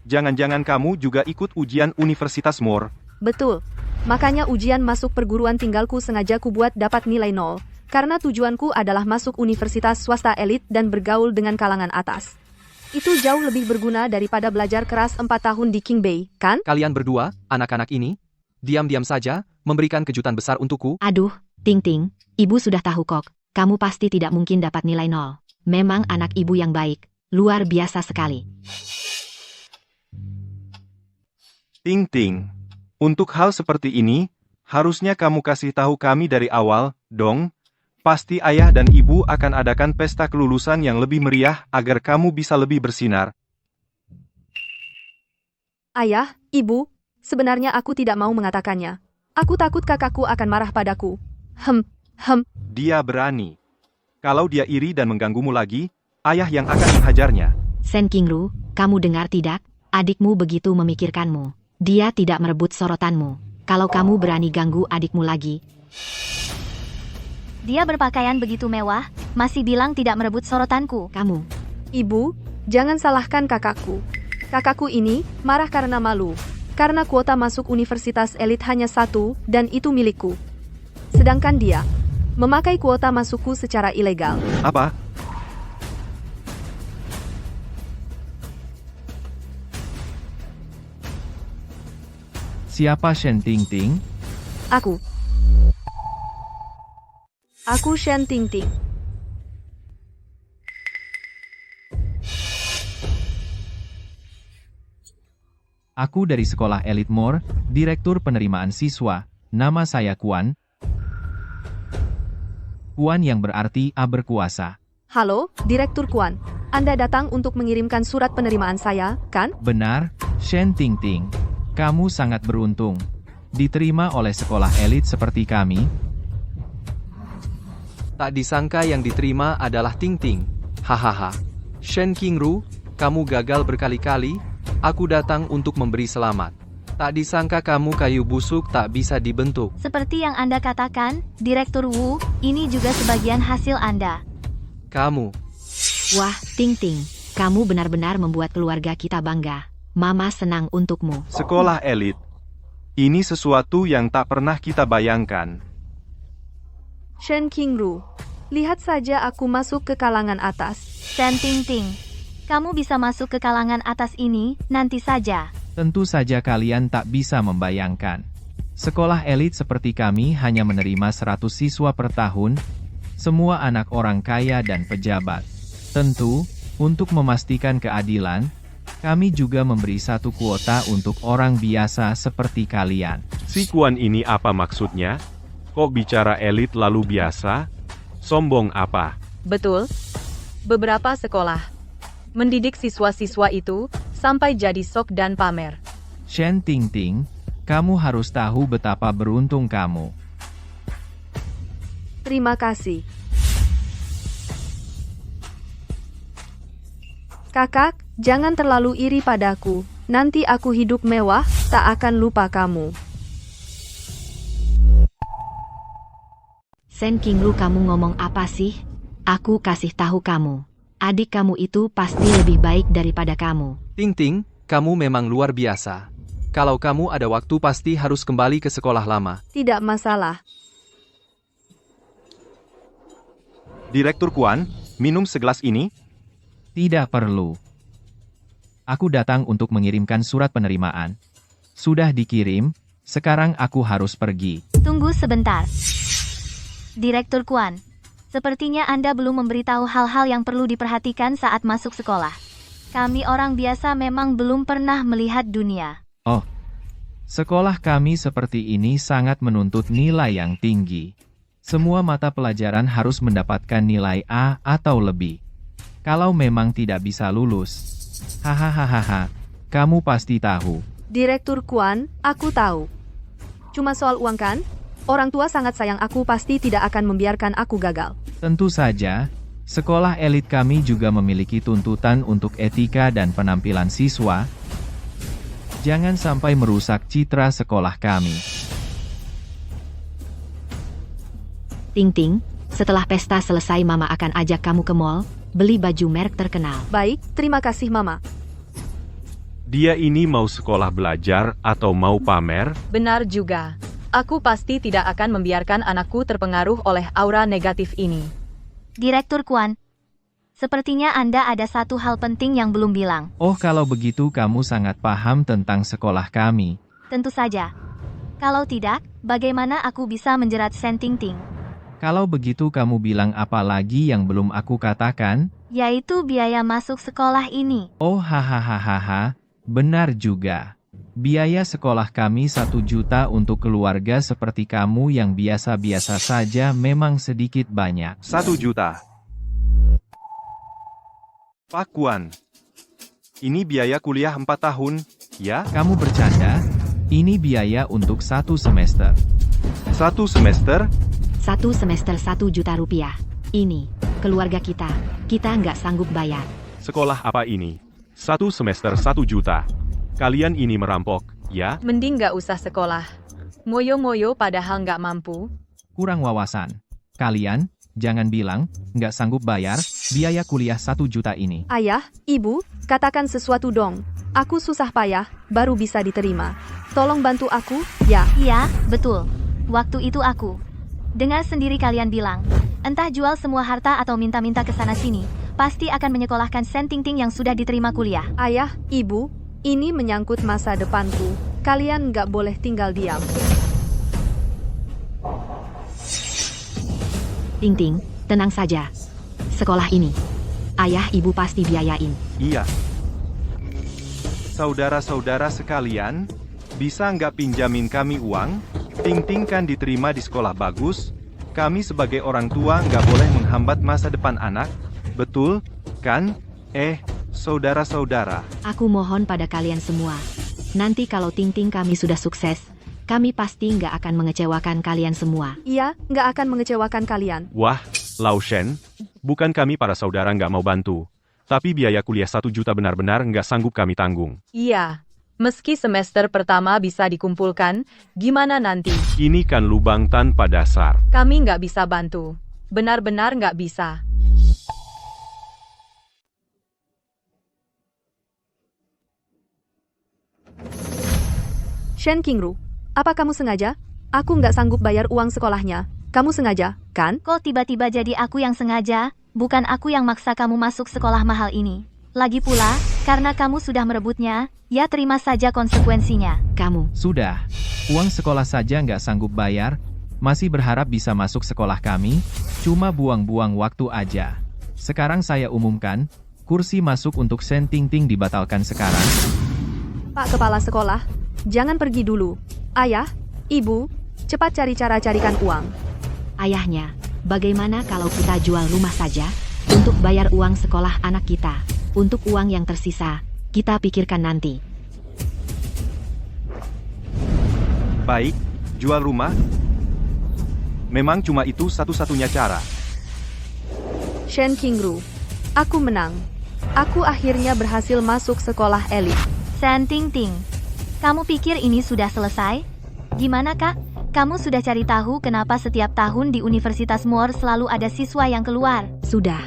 Jangan-jangan kamu juga ikut ujian Universitas Moore. Betul. Makanya ujian masuk perguruan tinggalku sengaja kubuat dapat nilai 0. Karena tujuanku adalah masuk universitas swasta elit dan bergaul dengan kalangan atas. Itu jauh lebih berguna daripada belajar keras 4 tahun di Qingbei, kan? Kalian berdua, anak-anak ini, diam-diam saja, memberikan kejutan besar untukku. Aduh, Tingting, ibu sudah tahu kok. Kamu pasti tidak mungkin dapat nilai 0. Memang anak ibu yang baik. Luar biasa sekali. Tingting. Untuk hal seperti ini, harusnya kamu kasih tahu kami dari awal, dong. Pasti ayah dan ibu akan adakan pesta kelulusan yang lebih meriah agar kamu bisa lebih bersinar. Ayah, ibu, sebenarnya aku tidak mau mengatakannya. Aku takut kakakku akan marah padaku. Dia berani. Kalau dia iri dan mengganggumu lagi, ayah yang akan menghajarnya. Shen Qingru, kamu dengar tidak? Adikmu begitu memikirkanmu. Dia tidak merebut sorotanmu. Kalau kamu berani ganggu adikmu lagi. Dia berpakaian begitu mewah, masih bilang tidak merebut sorotanku. Kamu. Ibu, jangan salahkan kakakku. Kakakku ini marah karena malu. Karena kuota masuk universitas elit hanya 1, dan itu milikku. Sedangkan dia memakai kuota masukku secara ilegal. Apa? Siapa Shen Tingting? Aku Shen Tingting. Aku dari sekolah Elite Moore, Direktur Penerimaan Siswa. Nama saya Kuan. Kuan yang berarti A berkuasa. Halo, Direktur Kuan. Anda datang untuk mengirimkan surat penerimaan saya, kan? Benar, Shen Tingting, kamu sangat beruntung. Diterima oleh sekolah elit seperti kami. Tak disangka yang diterima adalah Tingting. Hahaha. Shen Qingru, kamu gagal berkali-kali, aku datang untuk memberi selamat. Tak disangka kamu kayu busuk tak bisa dibentuk. Seperti yang Anda katakan, Direktur Wu, ini juga sebagian hasil Anda. Kamu. Wah, Tingting, kamu benar-benar membuat keluarga kita bangga. Mama senang untukmu. Sekolah elit. Ini sesuatu yang tak pernah kita bayangkan. Shen Qingru, lihat saja aku masuk ke kalangan atas. Shen Tingting, kamu bisa masuk ke kalangan atas ini, nanti saja. Tentu saja kalian tak bisa membayangkan. Sekolah elit seperti kami hanya menerima 100 siswa per tahun, semua anak orang kaya dan pejabat. Tentu, untuk memastikan keadilan, kami juga memberi satu kuota untuk orang biasa seperti kalian. Si Kuan ini apa maksudnya? Kok bicara elit lalu biasa? Sombong apa? Betul. Beberapa sekolah mendidik siswa-siswa itu sampai jadi sok dan pamer. Shen Tingting, kamu harus tahu betapa beruntung kamu. Terima kasih. Kakak, jangan terlalu iri padaku. Nanti aku hidup mewah, tak akan lupa kamu. Shen Qingru, kamu ngomong apa sih? Aku kasih tahu kamu. Adik kamu itu pasti lebih baik daripada kamu. Tingting, kamu memang luar biasa. Kalau kamu ada waktu pasti harus kembali ke sekolah lama. Tidak masalah. Direktur Kuan, minum segelas ini? Tidak perlu. Aku datang untuk mengirimkan surat penerimaan. Sudah dikirim, sekarang aku harus pergi. Tunggu sebentar. Direktur Kuan, sepertinya Anda belum memberitahu hal-hal yang perlu diperhatikan saat masuk sekolah. Kami orang biasa memang belum pernah melihat dunia. Oh, sekolah kami seperti ini sangat menuntut nilai yang tinggi. Semua mata pelajaran harus mendapatkan nilai A atau lebih. Kalau memang tidak bisa lulus, hahaha, kamu pasti tahu. Direktur Kuan, aku tahu. Cuma soal uang kan? Orang tua sangat sayang aku, pasti tidak akan membiarkan aku gagal. Tentu saja, sekolah elit kami juga memiliki tuntutan untuk etika dan penampilan siswa. Jangan sampai merusak citra sekolah kami. Tingting, setelah pesta selesai Mama akan ajak kamu ke mall, beli baju merek terkenal. Baik, terima kasih Mama. Dia ini mau sekolah belajar atau mau pamer? Benar juga. Aku pasti tidak akan membiarkan anakku terpengaruh oleh aura negatif ini. Direktur Kuan, sepertinya Anda ada satu hal penting yang belum bilang. Oh, kalau begitu kamu sangat paham tentang sekolah kami. Tentu saja. Kalau tidak, bagaimana aku bisa menjerat Shen Tingting? Kalau begitu kamu bilang apa lagi yang belum aku katakan? Yaitu biaya masuk sekolah ini. Oh, hahaha, benar juga. Biaya sekolah kami 1 juta untuk keluarga seperti kamu yang biasa-biasa saja memang sedikit banyak. 1 juta. Pak Kuan, ini biaya kuliah 4 tahun, ya? Kamu bercanda? Ini biaya untuk 1 semester. 1 semester? 1 semester 1 juta rupiah. Ini, keluarga kita nggak sanggup bayar. Sekolah apa ini? 1 semester 1 juta. Kalian ini merampok, ya? Mending nggak usah sekolah. Moyo-moyo padahal nggak mampu. Kurang wawasan. Kalian, jangan bilang, nggak sanggup bayar, biaya kuliah 1 juta ini. Ayah, ibu, katakan sesuatu dong. Aku susah payah, baru bisa diterima. Tolong bantu aku, ya. Iya, betul. Waktu itu aku. Dengar sendiri kalian bilang, entah jual semua harta atau minta-minta ke sana-sini, pasti akan menyekolahkan Shen Tingting yang sudah diterima kuliah. Ayah, ibu, ini menyangkut masa depanku. Kalian nggak boleh tinggal diam. Tingting, tenang saja. Sekolah ini, ayah ibu pasti biayain. Iya. Saudara-saudara sekalian, bisa nggak pinjamin kami uang? Tingting kan diterima di sekolah bagus. Kami sebagai orang tua nggak boleh menghambat masa depan anak. Betul, kan? Saudara-saudara, Aku mohon pada kalian semua. Nanti kalau Ting-Ting kami sudah sukses, kami pasti nggak akan mengecewakan kalian semua. Iya, nggak akan mengecewakan kalian. wah, Lao Shen, bukan kami para saudara nggak mau bantu. Tapi biaya kuliah 1 juta benar-benar nggak sanggup kami tanggung. Iya, meski semester pertama bisa dikumpulkan, gimana nanti? Ini kan lubang tanpa dasar. Kami nggak bisa bantu. Benar-benar nggak bisa. Shen Qingru, apa kamu sengaja? Aku nggak sanggup bayar uang sekolahnya. Kamu sengaja, kan? Kok tiba-tiba jadi aku yang sengaja? Bukan aku yang maksa kamu masuk sekolah mahal ini. Lagi pula, karena kamu sudah merebutnya, ya terima saja konsekuensinya. Kamu, Sudah, uang sekolah saja nggak sanggup bayar, masih berharap bisa masuk sekolah kami, cuma buang-buang waktu aja. Sekarang saya umumkan, kursi masuk untuk Shen Ting-Ting dibatalkan sekarang. Pak Kepala Sekolah, jangan pergi dulu. Ayah, Ibu, cepat cari cara carikan uang. ayahnya, bagaimana kalau kita jual rumah saja untuk bayar uang sekolah anak kita? Untuk uang yang tersisa, kita pikirkan nanti. Baik, jual rumah. Memang cuma itu satu-satunya cara. Shen Qingru, aku menang. Aku akhirnya berhasil masuk sekolah elit. Shen Ting-Ting, kamu pikir ini sudah selesai? Gimana kak? Kamu sudah cari tahu kenapa setiap tahun di Universitas Moore selalu ada siswa yang keluar? Sudah,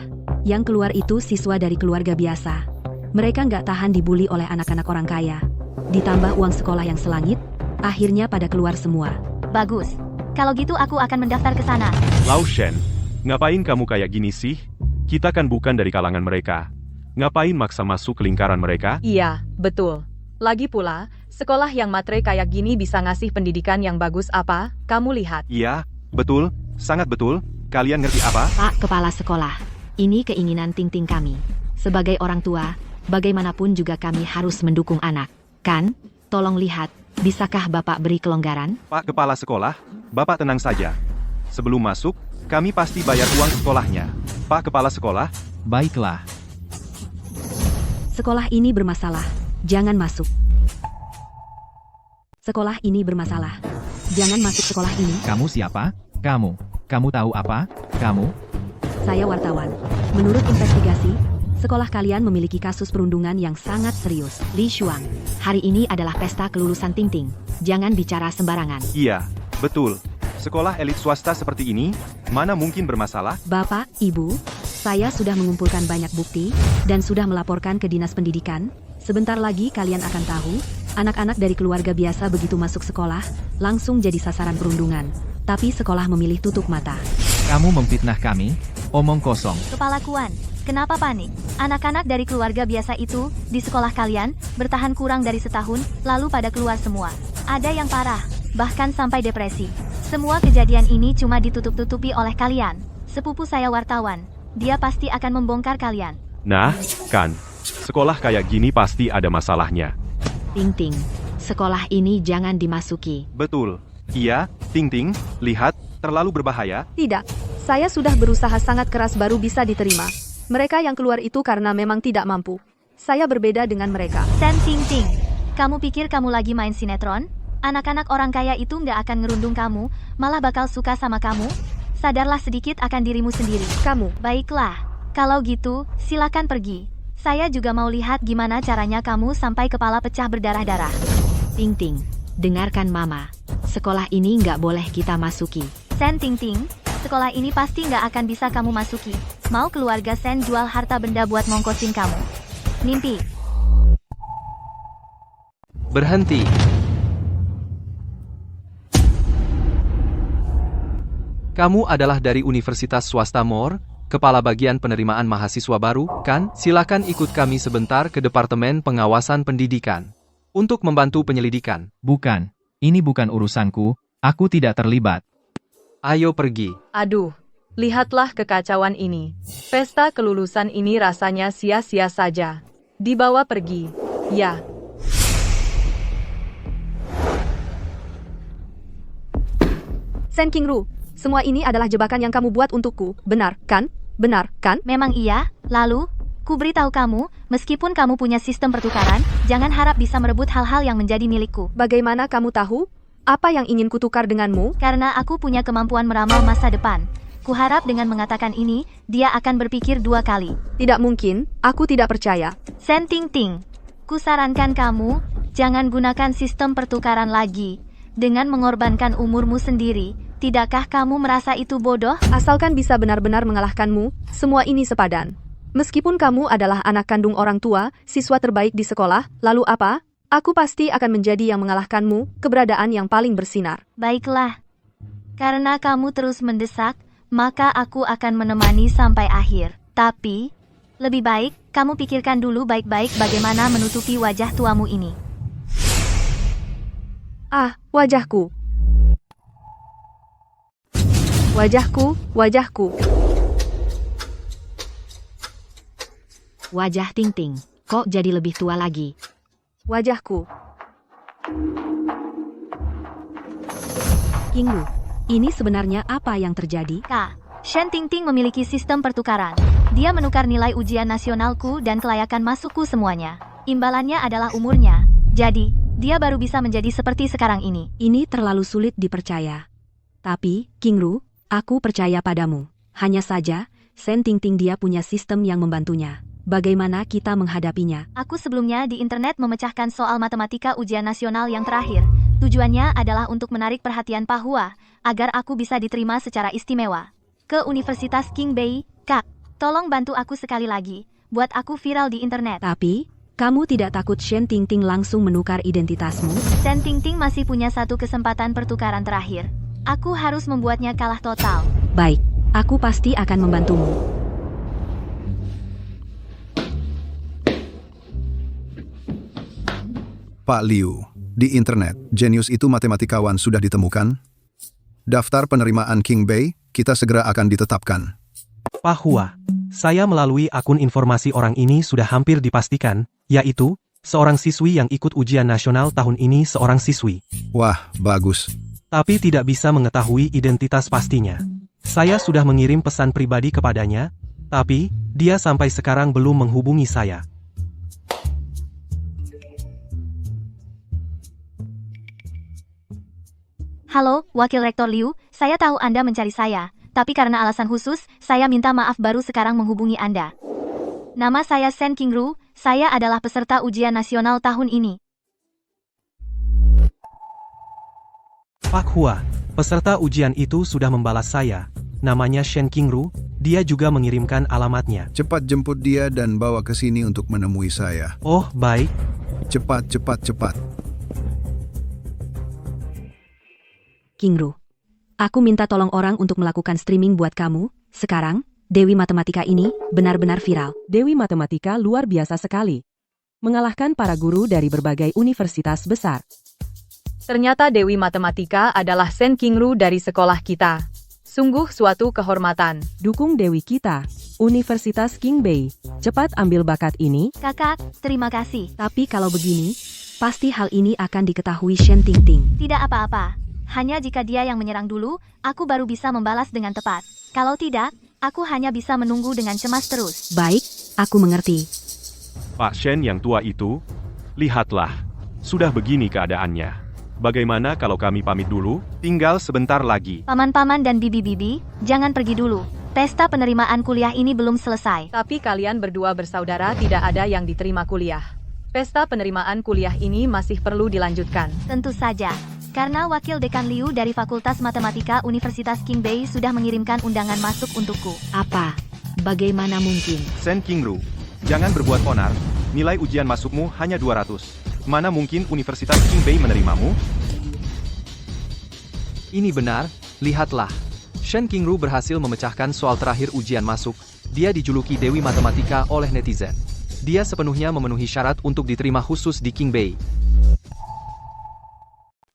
yang keluar itu siswa dari keluarga biasa. Mereka nggak tahan dibully oleh anak-anak orang kaya. Ditambah uang sekolah yang selangit, akhirnya pada keluar semua. Bagus. Kalau gitu aku akan mendaftar ke sana. Lao Shen, ngapain kamu kayak gini sih? Kita kan bukan dari kalangan mereka. Ngapain maksa masuk ke lingkaran mereka? Iya, betul. Lagi pula, sekolah yang matre kayak gini bisa ngasih pendidikan yang bagus apa? Kamu lihat. Iya, betul, sangat betul. Kalian ngerti apa? Pak Kepala Sekolah, ini keinginan Ting-Ting kami. Sebagai orang tua, bagaimanapun juga kami harus mendukung anak. Kan? Tolong lihat, bisakah Bapak beri kelonggaran? Pak Kepala Sekolah, Bapak tenang saja. Sebelum masuk, kami pasti bayar uang sekolahnya. Pak Kepala Sekolah, Baiklah, Sekolah ini bermasalah. Jangan masuk. Sekolah ini bermasalah. Jangan masuk sekolah ini. kamu siapa? Kamu tahu apa? Kamu? Saya wartawan. Menurut investigasi, sekolah kalian memiliki kasus perundungan yang sangat serius. Li Shuang, hari ini adalah pesta kelulusan Ting-Ting. Jangan bicara sembarangan. iya, betul. Sekolah elit swasta seperti ini, mana mungkin bermasalah? Bapak, Ibu, saya sudah mengumpulkan banyak bukti dan sudah melaporkan ke Dinas Pendidikan. Sebentar lagi kalian akan tahu, anak-anak dari keluarga biasa begitu masuk sekolah, langsung jadi sasaran perundungan. Tapi sekolah memilih tutup mata. Kamu memfitnah kami? Omong kosong. Kepala Kuan, kenapa panik? Anak-anak dari keluarga biasa itu, di sekolah kalian, bertahan kurang dari setahun, lalu pada keluar semua. Ada yang parah, bahkan sampai depresi. Semua kejadian ini cuma ditutup-tutupi oleh kalian. Sepupu saya wartawan, dia pasti akan membongkar kalian. Nah, kan, sekolah kayak gini pasti ada masalahnya. Ting-Ting, sekolah ini jangan dimasuki. Betul. Iya, Ting-Ting, lihat, terlalu berbahaya. Tidak, saya sudah berusaha sangat keras baru bisa diterima. Mereka yang keluar itu karena memang tidak mampu. Saya berbeda dengan mereka. Shen Ting-Ting, kamu pikir kamu lagi main sinetron? Anak-anak orang kaya itu nggak akan ngerundung kamu, malah bakal suka sama kamu. Sadarlah sedikit akan dirimu sendiri. Kamu, Baiklah, kalau gitu, silakan pergi. Saya juga mau lihat gimana caranya kamu sampai kepala pecah berdarah-darah. Ting-Ting, dengarkan Mama. Sekolah ini nggak boleh kita masuki. Shen Ting-Ting, sekolah ini pasti nggak akan bisa kamu masuki. Mau keluarga Shen jual harta benda buat ngongkosin kamu. Mimpi. Berhenti. Kamu adalah dari Universitas Swasta Moore, Kepala Bagian Penerimaan Mahasiswa Baru, kan? Silakan ikut kami sebentar ke Departemen Pengawasan Pendidikan untuk membantu penyelidikan. Bukan, ini bukan urusanku, aku tidak terlibat. Ayo pergi. Aduh, lihatlah kekacauan ini. Pesta kelulusan ini rasanya sia-sia saja. Dibawa pergi. Ya. Shen Qingru, semua ini adalah jebakan yang kamu buat untukku. Benar, kan? Benar, kan? Memang iya, lalu, Ku beritahu kamu, meskipun kamu punya sistem pertukaran, jangan harap bisa merebut hal-hal yang menjadi milikku. Bagaimana kamu tahu? Apa yang ingin kutukar denganmu? Karena aku punya kemampuan meramal masa depan. Kuharap dengan mengatakan ini, dia akan berpikir 2 kali. Tidak mungkin, aku tidak percaya. Sen Ting Ting, kusarankan kamu, jangan gunakan sistem pertukaran lagi. Dengan mengorbankan umurmu sendiri, tidakkah kamu merasa itu bodoh? Asalkan bisa benar-benar mengalahkanmu, semua ini sepadan. Meskipun kamu adalah anak kandung orang tua, siswa terbaik di sekolah, lalu apa? Aku pasti akan menjadi yang mengalahkanmu, keberadaan yang paling bersinar. Baiklah. Karena kamu terus mendesak, maka aku akan menemani sampai akhir. Tapi, lebih baik kamu pikirkan dulu baik-baik bagaimana menutupi wajah tuamu ini. Ah, wajahku. Wajahku, wajahku. Wajah Ting Ting, kok jadi lebih tua lagi? Wajahku. King Lu, ini sebenarnya apa yang terjadi? Kak, Shen Ting Ting memiliki sistem pertukaran. Dia menukar nilai ujian nasionalku dan kelayakan masukku semuanya. Imbalannya adalah umurnya. Jadi, dia baru bisa menjadi seperti sekarang ini. Ini terlalu sulit dipercaya. Tapi, King Lu, aku percaya padamu. Hanya saja, Shen Ting Ting dia punya sistem yang membantunya. Bagaimana kita menghadapinya? Aku sebelumnya di internet memecahkan soal matematika ujian nasional yang terakhir. Tujuannya adalah untuk menarik perhatian Pak Hua, agar aku bisa diterima secara istimewa ke Universitas King Bei. Kak, tolong bantu aku sekali lagi, buat aku viral di internet. Tapi, kamu tidak takut Shen Ting Ting langsung menukar identitasmu? Shen Ting Ting masih punya satu kesempatan pertukaran terakhir. Aku harus membuatnya kalah total. Baik, aku pasti akan membantumu. Pak Liu, di internet, jenius itu matematikawan sudah ditemukan? Daftar penerimaan King Bei, kita segera akan ditetapkan. Pak Hua, saya melalui akun informasi orang ini sudah hampir dipastikan, yaitu, seorang siswi yang ikut ujian nasional tahun ini seorang siswi. Wah, bagus. Tapi tidak bisa mengetahui identitas pastinya. Saya sudah mengirim pesan pribadi kepadanya, tapi, dia sampai sekarang belum menghubungi saya. Halo, Wakil Rektor Liu, saya tahu Anda mencari saya, tapi karena alasan khusus, saya minta maaf baru sekarang menghubungi Anda. Nama saya Shen Qingru, saya adalah peserta ujian nasional tahun ini. Pak Hua, peserta ujian itu sudah membalas saya. Namanya Shen Qingru, dia juga mengirimkan alamatnya. Cepat jemput dia dan bawa ke sini untuk menemui saya. Oh, baik. Cepat, cepat, cepat. King Lu, aku minta tolong orang untuk melakukan streaming buat kamu. Sekarang, Dewi Matematika ini benar-benar viral. Dewi Matematika luar biasa sekali. Mengalahkan para guru dari berbagai universitas besar. Ternyata Dewi Matematika adalah Shen Qingru dari sekolah kita. Sungguh suatu kehormatan. Dukung Dewi kita, Universitas King Bei. Cepat ambil bakat ini. Kakak, terima kasih. Tapi kalau begini, pasti hal ini akan diketahui Shen Ting Ting. Tidak apa-apa. Hanya jika dia yang menyerang dulu, aku baru bisa membalas dengan tepat. Kalau tidak, aku hanya bisa menunggu dengan cemas terus. Baik, aku mengerti. Pak Shen yang tua itu, lihatlah, sudah begini keadaannya. Bagaimana kalau kami pamit dulu? Tinggal sebentar lagi. Paman-paman dan bibi-bibi, jangan pergi dulu. Pesta penerimaan kuliah ini belum selesai. Tapi kalian berdua bersaudara tidak ada yang diterima kuliah. Pesta penerimaan kuliah ini masih perlu dilanjutkan. Tentu saja. Karena Wakil Dekan Liu dari Fakultas Matematika Universitas King Bei sudah mengirimkan undangan masuk untukku. Apa? Bagaimana mungkin? Shen Qingru, jangan berbuat onar, nilai ujian masukmu hanya 200. Mana mungkin Universitas King Bei menerimamu? Ini benar, lihatlah. Shen Qingru berhasil memecahkan soal terakhir ujian masuk. Dia dijuluki Dewi Matematika oleh netizen. Dia sepenuhnya memenuhi syarat untuk diterima khusus di King Bei.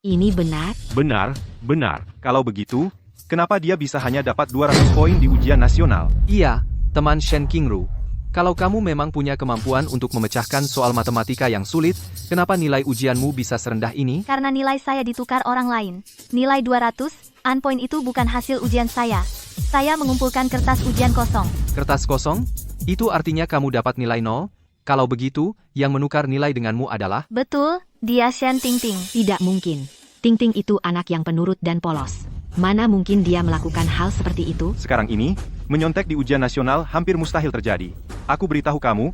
Ini benar? Benar, benar. Kalau begitu, kenapa dia bisa hanya dapat 200 poin di ujian nasional? Iya, teman Shen Qingru. Kalau kamu memang punya kemampuan untuk memecahkan soal matematika yang sulit, kenapa nilai ujianmu bisa serendah ini? Karena nilai saya ditukar orang lain. Nilai 200, unpoint itu bukan hasil ujian saya. Saya mengumpulkan kertas ujian kosong. Kertas kosong? Itu artinya kamu dapat nilai 0? Kalau begitu, yang menukar nilai denganmu adalah... Betul, dia Shen Tingting. Tidak mungkin. Ting-Ting itu anak yang penurut dan polos. Mana mungkin dia melakukan hal seperti itu? Sekarang ini, menyontek di ujian nasional hampir mustahil terjadi. Aku beritahu kamu,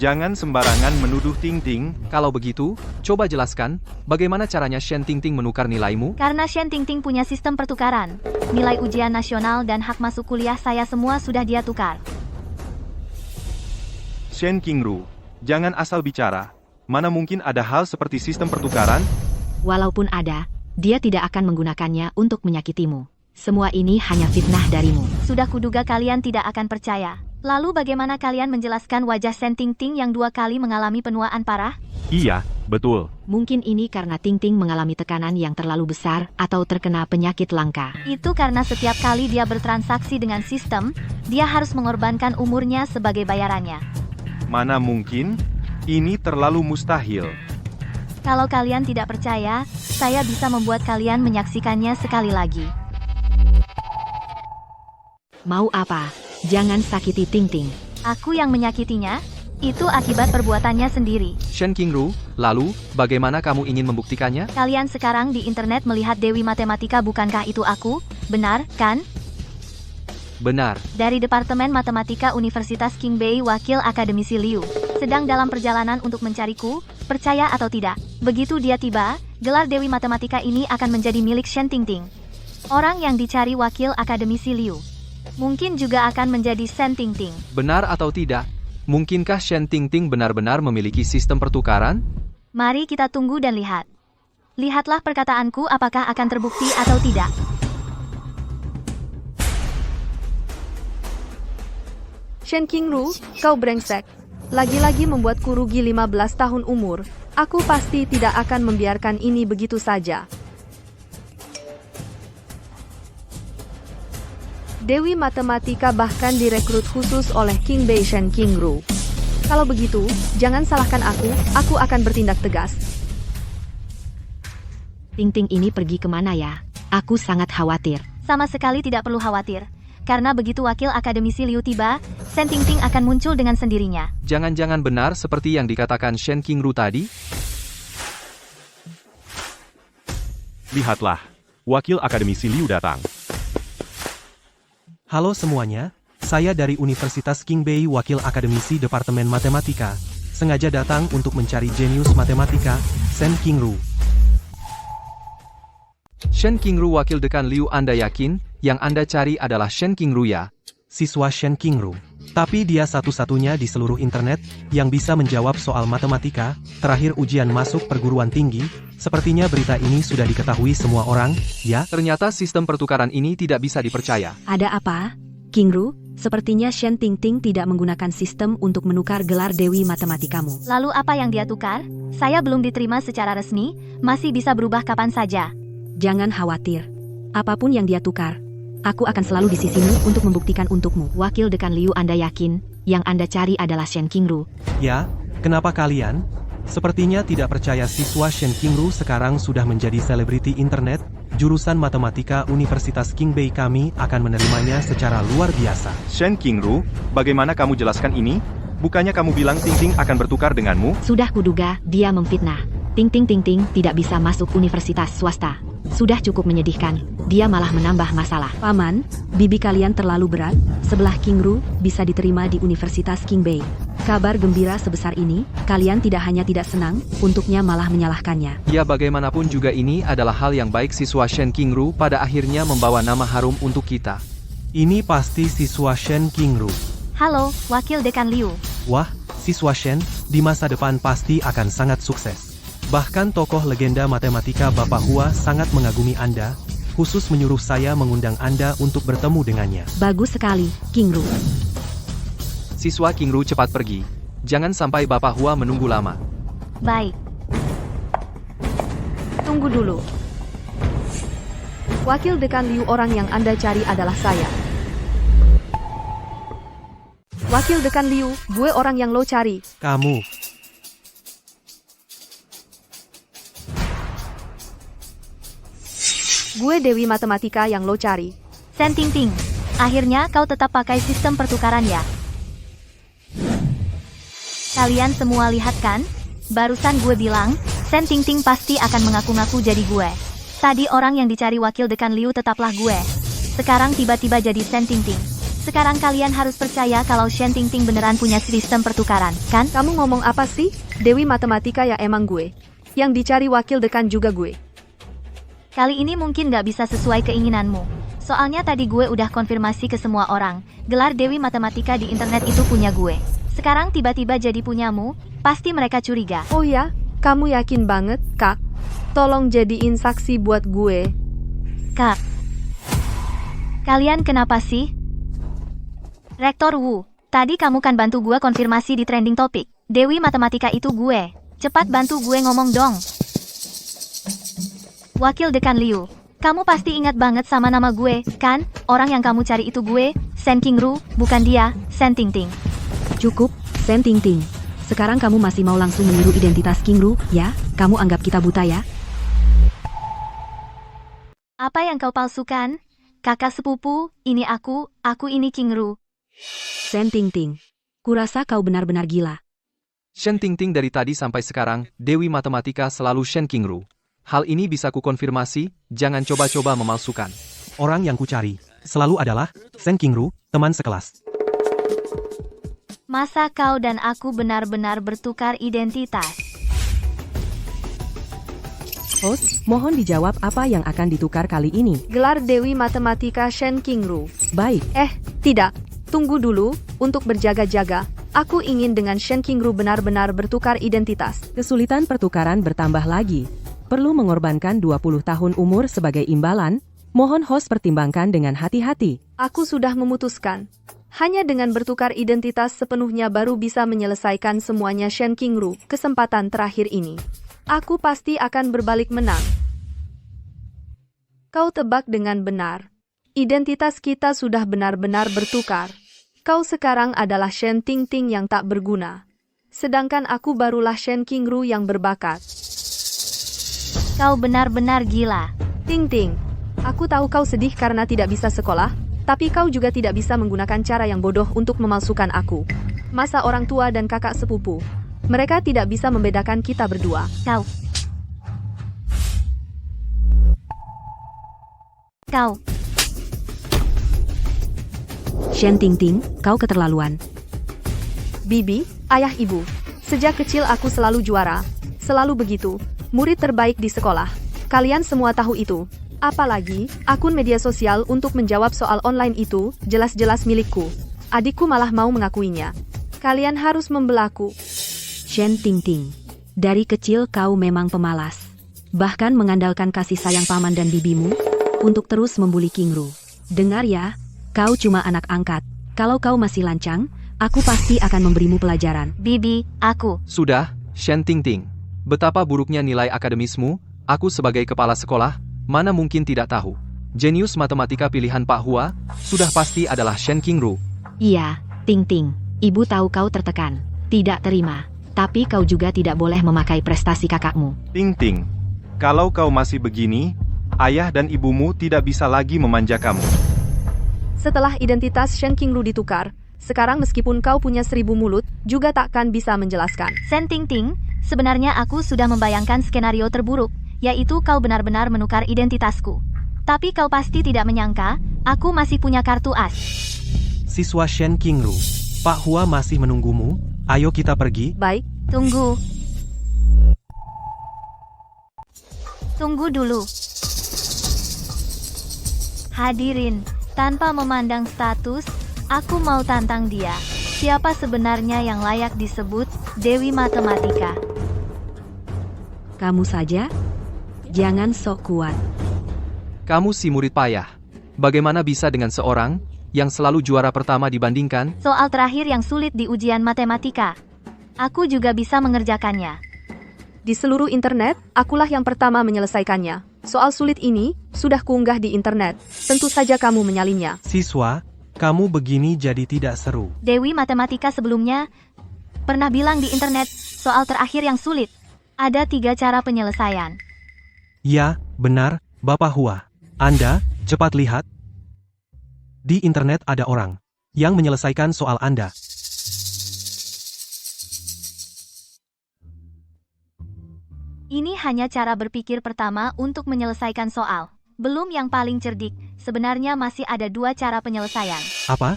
jangan sembarangan menuduh Ting-Ting. Kalau begitu, coba jelaskan, bagaimana caranya Shen Tingting menukar nilaimu? Karena Shen Tingting punya sistem pertukaran. Nilai ujian nasional dan hak masuk kuliah saya semua sudah dia tukar. Shen Qingru, jangan asal bicara. Mana mungkin ada hal seperti sistem pertukaran? Walaupun ada, dia tidak akan menggunakannya untuk menyakitimu. Semua ini hanya fitnah darimu. Sudah kuduga kalian tidak akan percaya. Lalu bagaimana kalian menjelaskan wajah Shen Tingting yang 2 kali mengalami penuaan parah? Iya, betul. Mungkin ini karena Ting-Ting mengalami tekanan yang terlalu besar atau terkena penyakit langka. Itu karena setiap kali dia bertransaksi dengan sistem, dia harus mengorbankan umurnya sebagai bayarannya. Mana mungkin? Ini terlalu mustahil. Kalau kalian tidak percaya, saya bisa membuat kalian menyaksikannya sekali lagi. Mau apa? Jangan sakiti Ting-Ting. Aku yang menyakitinya, itu akibat perbuatannya sendiri. Shen Qingru, lalu, bagaimana kamu ingin membuktikannya? Kalian sekarang di internet melihat Dewi Matematika, bukankah itu aku? Benar, kan? Benar. Dari Departemen Matematika Universitas Qingbei, wakil akademisi Liu. Sedang dalam perjalanan untuk mencariku, percaya atau tidak. Begitu dia tiba, gelar Dewi Matematika ini akan menjadi milik Shen Tingting. Orang yang dicari wakil akademisi Liu. Mungkin juga akan menjadi Shen Tingting. Benar atau tidak? Mungkinkah Shen Tingting benar-benar memiliki sistem pertukaran? Mari kita tunggu dan lihat. Lihatlah perkataanku apakah akan terbukti atau tidak. Shen Qingru, kau brengsek. Lagi-lagi membuatku rugi 15 tahun umur. Aku pasti tidak akan membiarkan ini begitu saja. Dewi Matematika bahkan direkrut khusus oleh Qingbei Shen Qingru. Kalau begitu, jangan salahkan aku akan bertindak tegas. Ting-Ting ini pergi kemana ya? Aku sangat khawatir. Sama sekali tidak perlu khawatir. Karena begitu wakil akademisi Liu tiba, Shen Tingting akan muncul dengan sendirinya. Jangan-jangan benar seperti yang dikatakan Shen Qingru tadi? Lihatlah, wakil akademisi Liu datang. Halo semuanya, saya dari Universitas Qingbei, wakil akademisi Departemen Matematika, sengaja datang untuk mencari jenius matematika, Shen Qingru. Shen Qingru, wakil dekan Liu, Anda yakin yang Anda cari adalah Shen Qingru ya? Siswa Shen Qingru. Tapi dia satu-satunya di seluruh internet yang bisa menjawab soal matematika, terakhir ujian masuk perguruan tinggi. Sepertinya berita ini sudah diketahui semua orang, ya? Ternyata sistem pertukaran ini tidak bisa dipercaya. Ada apa? Qingru, sepertinya Shen Tingting tidak menggunakan sistem untuk menukar gelar Dewi Matematikamu. Lalu apa yang dia tukar? Saya belum diterima secara resmi, masih bisa berubah kapan saja. Jangan khawatir. Apapun yang dia tukar, aku akan selalu di sisimu untuk membuktikan untukmu. Wakil dekan Liu, Anda yakin yang Anda cari adalah Shen Qingru? Ya, kenapa kalian? Sepertinya tidak percaya siswa Shen Qingru sekarang sudah menjadi selebriti internet. Jurusan Matematika Universitas Qingbei kami akan menerimanya secara luar biasa. Shen Qingru, bagaimana kamu jelaskan ini? Bukannya kamu bilang Ting-Ting akan bertukar denganmu? Sudah kuduga, dia memfitnah. Ting-Ting tidak bisa masuk universitas swasta. Sudah cukup menyedihkan, dia malah menambah masalah. Paman, bibi kalian terlalu berat, sebelah Qingru bisa diterima di Universitas Qingbei. Kabar gembira sebesar ini, kalian tidak hanya tidak senang, untuknya malah menyalahkannya. Ya bagaimanapun juga ini adalah hal yang baik, siswa Shen Qingru pada akhirnya membawa nama harum untuk kita. Ini pasti siswa Shen Qingru. Halo, wakil dekan Liu. Wah, siswa Shen, di masa depan pasti akan sangat sukses. Bahkan tokoh legenda matematika Bapak Hua sangat mengagumi Anda, khusus menyuruh saya mengundang Anda untuk bertemu dengannya. Bagus sekali, Qingru. Siswa Qingru cepat pergi. Jangan sampai Bapak Hua menunggu lama. Baik. Tunggu dulu. Wakil dekan Liu, orang yang Anda cari adalah saya. Wakil dekan Liu, gue orang yang lo cari. Kamu. Gue Dewi Matematika yang lo cari. Shen Tingting, akhirnya kau tetap pakai sistem pertukaran ya? Kalian semua lihat kan? Barusan gue bilang, Shen Tingting pasti akan mengaku-ngaku jadi gue. Tadi orang yang dicari wakil dekan Liu tetaplah gue. Sekarang tiba-tiba jadi Shen Tingting. Sekarang kalian harus percaya kalau Shen Tingting beneran punya sistem pertukaran, kan? Kamu ngomong apa sih? Dewi Matematika ya emang gue. Yang dicari wakil dekan juga gue. Kali ini mungkin gak bisa sesuai keinginanmu. Soalnya tadi gue udah konfirmasi ke semua orang, gelar Dewi Matematika di internet itu punya gue. Sekarang tiba-tiba jadi punyamu, pasti mereka curiga. Oh ya? Kamu yakin banget, Kak? Tolong jadiin saksi buat gue. Kak, kalian kenapa sih? Rektor Wu, tadi kamu kan bantu gue konfirmasi di trending topik. Dewi Matematika itu gue. Cepat bantu gue ngomong dong. Wakil dekan Liu, kamu pasti ingat banget sama nama gue, kan? Orang yang kamu cari itu gue, Shen Qingru, bukan dia, Shen Tingting. Cukup, Shen Tingting. Sekarang kamu masih mau langsung meniru identitas Qingru, ya? Kamu anggap kita buta ya? Apa yang kau palsukan? Kakak sepupu, ini aku ini Qingru. Shen Tingting. Kurasa kau benar-benar gila. Shen Tingting dari tadi sampai sekarang, Dewi Matematika selalu Shen Qingru. Hal ini bisa kukonfirmasi, jangan coba-coba memalsukan. Orang yang kucari selalu adalah Shen Qingru, teman sekelas. Masa kau dan aku benar-benar bertukar identitas? Host, mohon dijawab apa yang akan ditukar kali ini. Gelar Dewi Matematika Shen Qingru. Baik, Tidak. Tunggu dulu, untuk berjaga-jaga. Aku ingin dengan Shen Qingru benar-benar bertukar identitas. kesulitan pertukaran bertambah lagi. Perlu mengorbankan 20 tahun umur sebagai imbalan. Mohon host pertimbangkan dengan hati-hati. Aku sudah memutuskan. Hanya dengan bertukar identitas sepenuhnya baru bisa menyelesaikan semuanya Shen Qingru, kesempatan terakhir ini. Aku pasti akan berbalik menang. Kau tebak dengan benar. Identitas kita sudah benar-benar bertukar. Kau sekarang adalah Shen Tingting yang tak berguna. Sedangkan aku barulah Shen Qingru yang berbakat. Kau benar-benar gila. Tingting, aku tahu kau sedih karena tidak bisa sekolah, tapi kau juga tidak bisa menggunakan cara yang bodoh untuk memalsukan aku. Masa orang tua dan kakak sepupu, mereka tidak bisa membedakan kita berdua. Kau. Shen Tingting, kau keterlaluan. Bibi, ayah ibu, sejak kecil aku selalu juara. Selalu begitu, murid terbaik di sekolah. Kalian semua tahu itu. Apalagi, akun media sosial untuk menjawab soal online itu, jelas-jelas milikku. Adikku malah mau mengakuinya. Kalian harus membelaku. Shen Tingting, dari kecil kau memang pemalas. Bahkan mengandalkan kasih sayang paman dan bibimu, untuk terus membuli Qingru. Dengar ya, kau cuma anak angkat. Kalau kau masih lancang, aku pasti akan memberimu pelajaran. Bibi, aku. Sudah, Shen Tingting. Betapa buruknya nilai akademismu, aku sebagai kepala sekolah, mana mungkin tidak tahu. Jenius matematika pilihan Pak Hua, sudah pasti adalah Shen Qingru. Iya, Tingting. Ibu tahu kau tertekan. Tidak terima. Tapi kau juga tidak boleh memakai prestasi kakakmu. Tingting, kalau kau masih begini, ayah dan ibumu tidak bisa lagi memanja kamu. Setelah identitas Shen Qingru ditukar, sekarang meskipun kau punya 1000 mulut, juga takkan bisa menjelaskan. Shen Tingting, sebenarnya aku sudah membayangkan skenario terburuk, yaitu kau benar-benar menukar identitasku. Tapi kau pasti tidak menyangka, aku masih punya kartu as. Siswa Shen Qingru, Pak Hua masih menunggumu. Ayo kita pergi. Baik, Tunggu. Tunggu dulu. Hadirin, tanpa memandang status, aku mau tantang dia. Siapa sebenarnya yang layak disebut Dewi Matematika? Kamu saja? Jangan sok kuat. Kamu si murid payah. Bagaimana bisa dengan seorang yang selalu juara pertama dibandingkan? Soal terakhir yang sulit di ujian matematika. Aku juga bisa mengerjakannya. di seluruh internet, akulah yang pertama menyelesaikannya. Soal sulit ini, sudah kuunggah di internet. Tentu saja kamu menyalinnya. Siswa, kamu begini jadi tidak seru. Dewi Matematika sebelumnya pernah bilang di internet, soal terakhir yang sulit. Ada 3 cara penyelesaian. Ya, benar, Bapak Hua. Anda, cepat lihat. Di internet ada orang yang menyelesaikan soal Anda. Ini hanya cara berpikir pertama untuk menyelesaikan soal. Belum yang paling cerdik, sebenarnya masih ada 2 cara penyelesaian. Apa?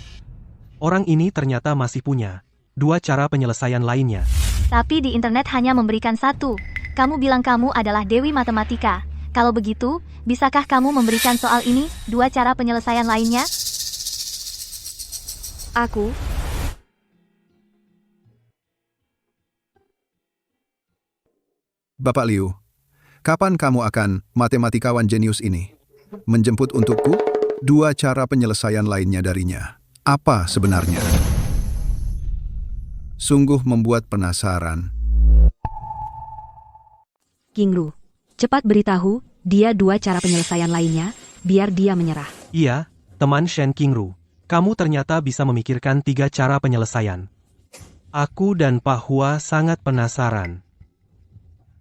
Orang ini ternyata masih punya 2 cara penyelesaian lainnya. Tapi di internet hanya memberikan 1. Kamu bilang kamu adalah Dewi Matematika. Kalau begitu, bisakah kamu memberikan soal ini 2 cara penyelesaian lainnya? Aku Bapak Liu, kapan kamu akan matematikawan jenius ini menjemput untukku 2 cara penyelesaian lainnya darinya? Apa sebenarnya? Sungguh membuat penasaran. Qingru, cepat beritahu dia 2 cara penyelesaian lainnya, biar dia menyerah. Iya, teman Shen Qingru. Kamu ternyata bisa memikirkan 3 cara penyelesaian. Aku dan Pak Hua sangat penasaran.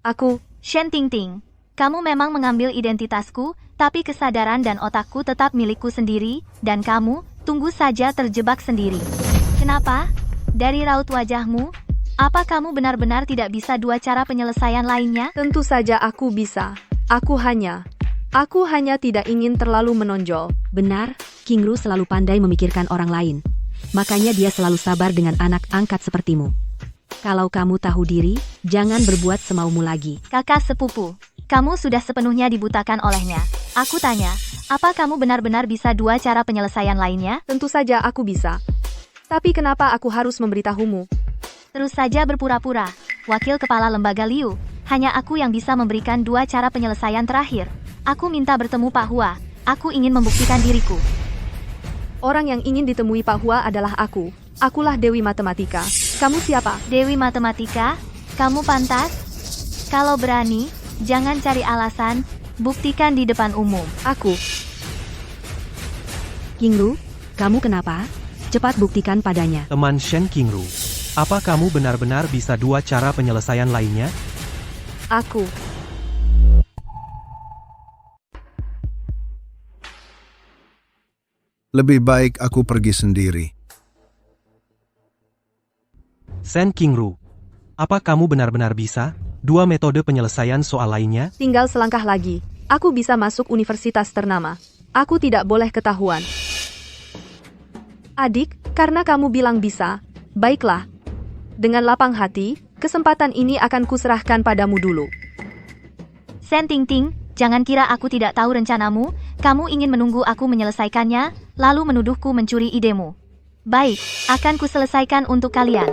Aku Shen Tingting, kamu memang mengambil identitasku, tapi kesadaran dan otakku tetap milikku sendiri, dan kamu, tunggu saja terjebak sendiri. Kenapa? Dari raut wajahmu, apa kamu benar-benar tidak bisa 2 cara penyelesaian lainnya? tentu saja aku bisa. Aku hanya tidak ingin terlalu menonjol. Benar, Qingru selalu pandai memikirkan orang lain. Makanya dia selalu sabar dengan anak angkat sepertimu. Kalau kamu tahu diri, jangan berbuat semaumu lagi. Kakak sepupu, kamu sudah sepenuhnya dibutakan olehnya. Aku tanya, apa kamu benar-benar bisa 2 cara penyelesaian lainnya? Tentu saja aku bisa. Tapi kenapa aku harus memberitahumu? Terus saja berpura-pura. Wakil Kepala Lembaga Liu, hanya aku yang bisa memberikan 2 cara penyelesaian terakhir. Aku minta bertemu Pak Hua. Aku ingin membuktikan diriku. Orang yang ingin ditemui Pak Hua adalah aku. Akulah Dewi Matematika. Kamu siapa? Dewi Matematika, kamu pantas? Kalau berani, jangan cari alasan, buktikan di depan umum. Aku. Qingru, kamu kenapa? Cepat buktikan padanya. Teman Shen Qingru, apa kamu benar-benar bisa 2 cara penyelesaian lainnya? Aku. Lebih baik aku pergi sendiri. Shen Qingru, apa kamu benar-benar bisa 2 metode penyelesaian soal lainnya? Tinggal selangkah lagi. Aku bisa masuk universitas ternama. Aku tidak boleh ketahuan. Adik, karena kamu bilang bisa, baiklah. Dengan lapang hati, kesempatan ini akan kuserahkan padamu dulu. Shen Tingting, jangan kira aku tidak tahu rencanamu, kamu ingin menunggu aku menyelesaikannya, lalu menuduhku mencuri idemu. Baik, akan kuselesaikan untuk kalian.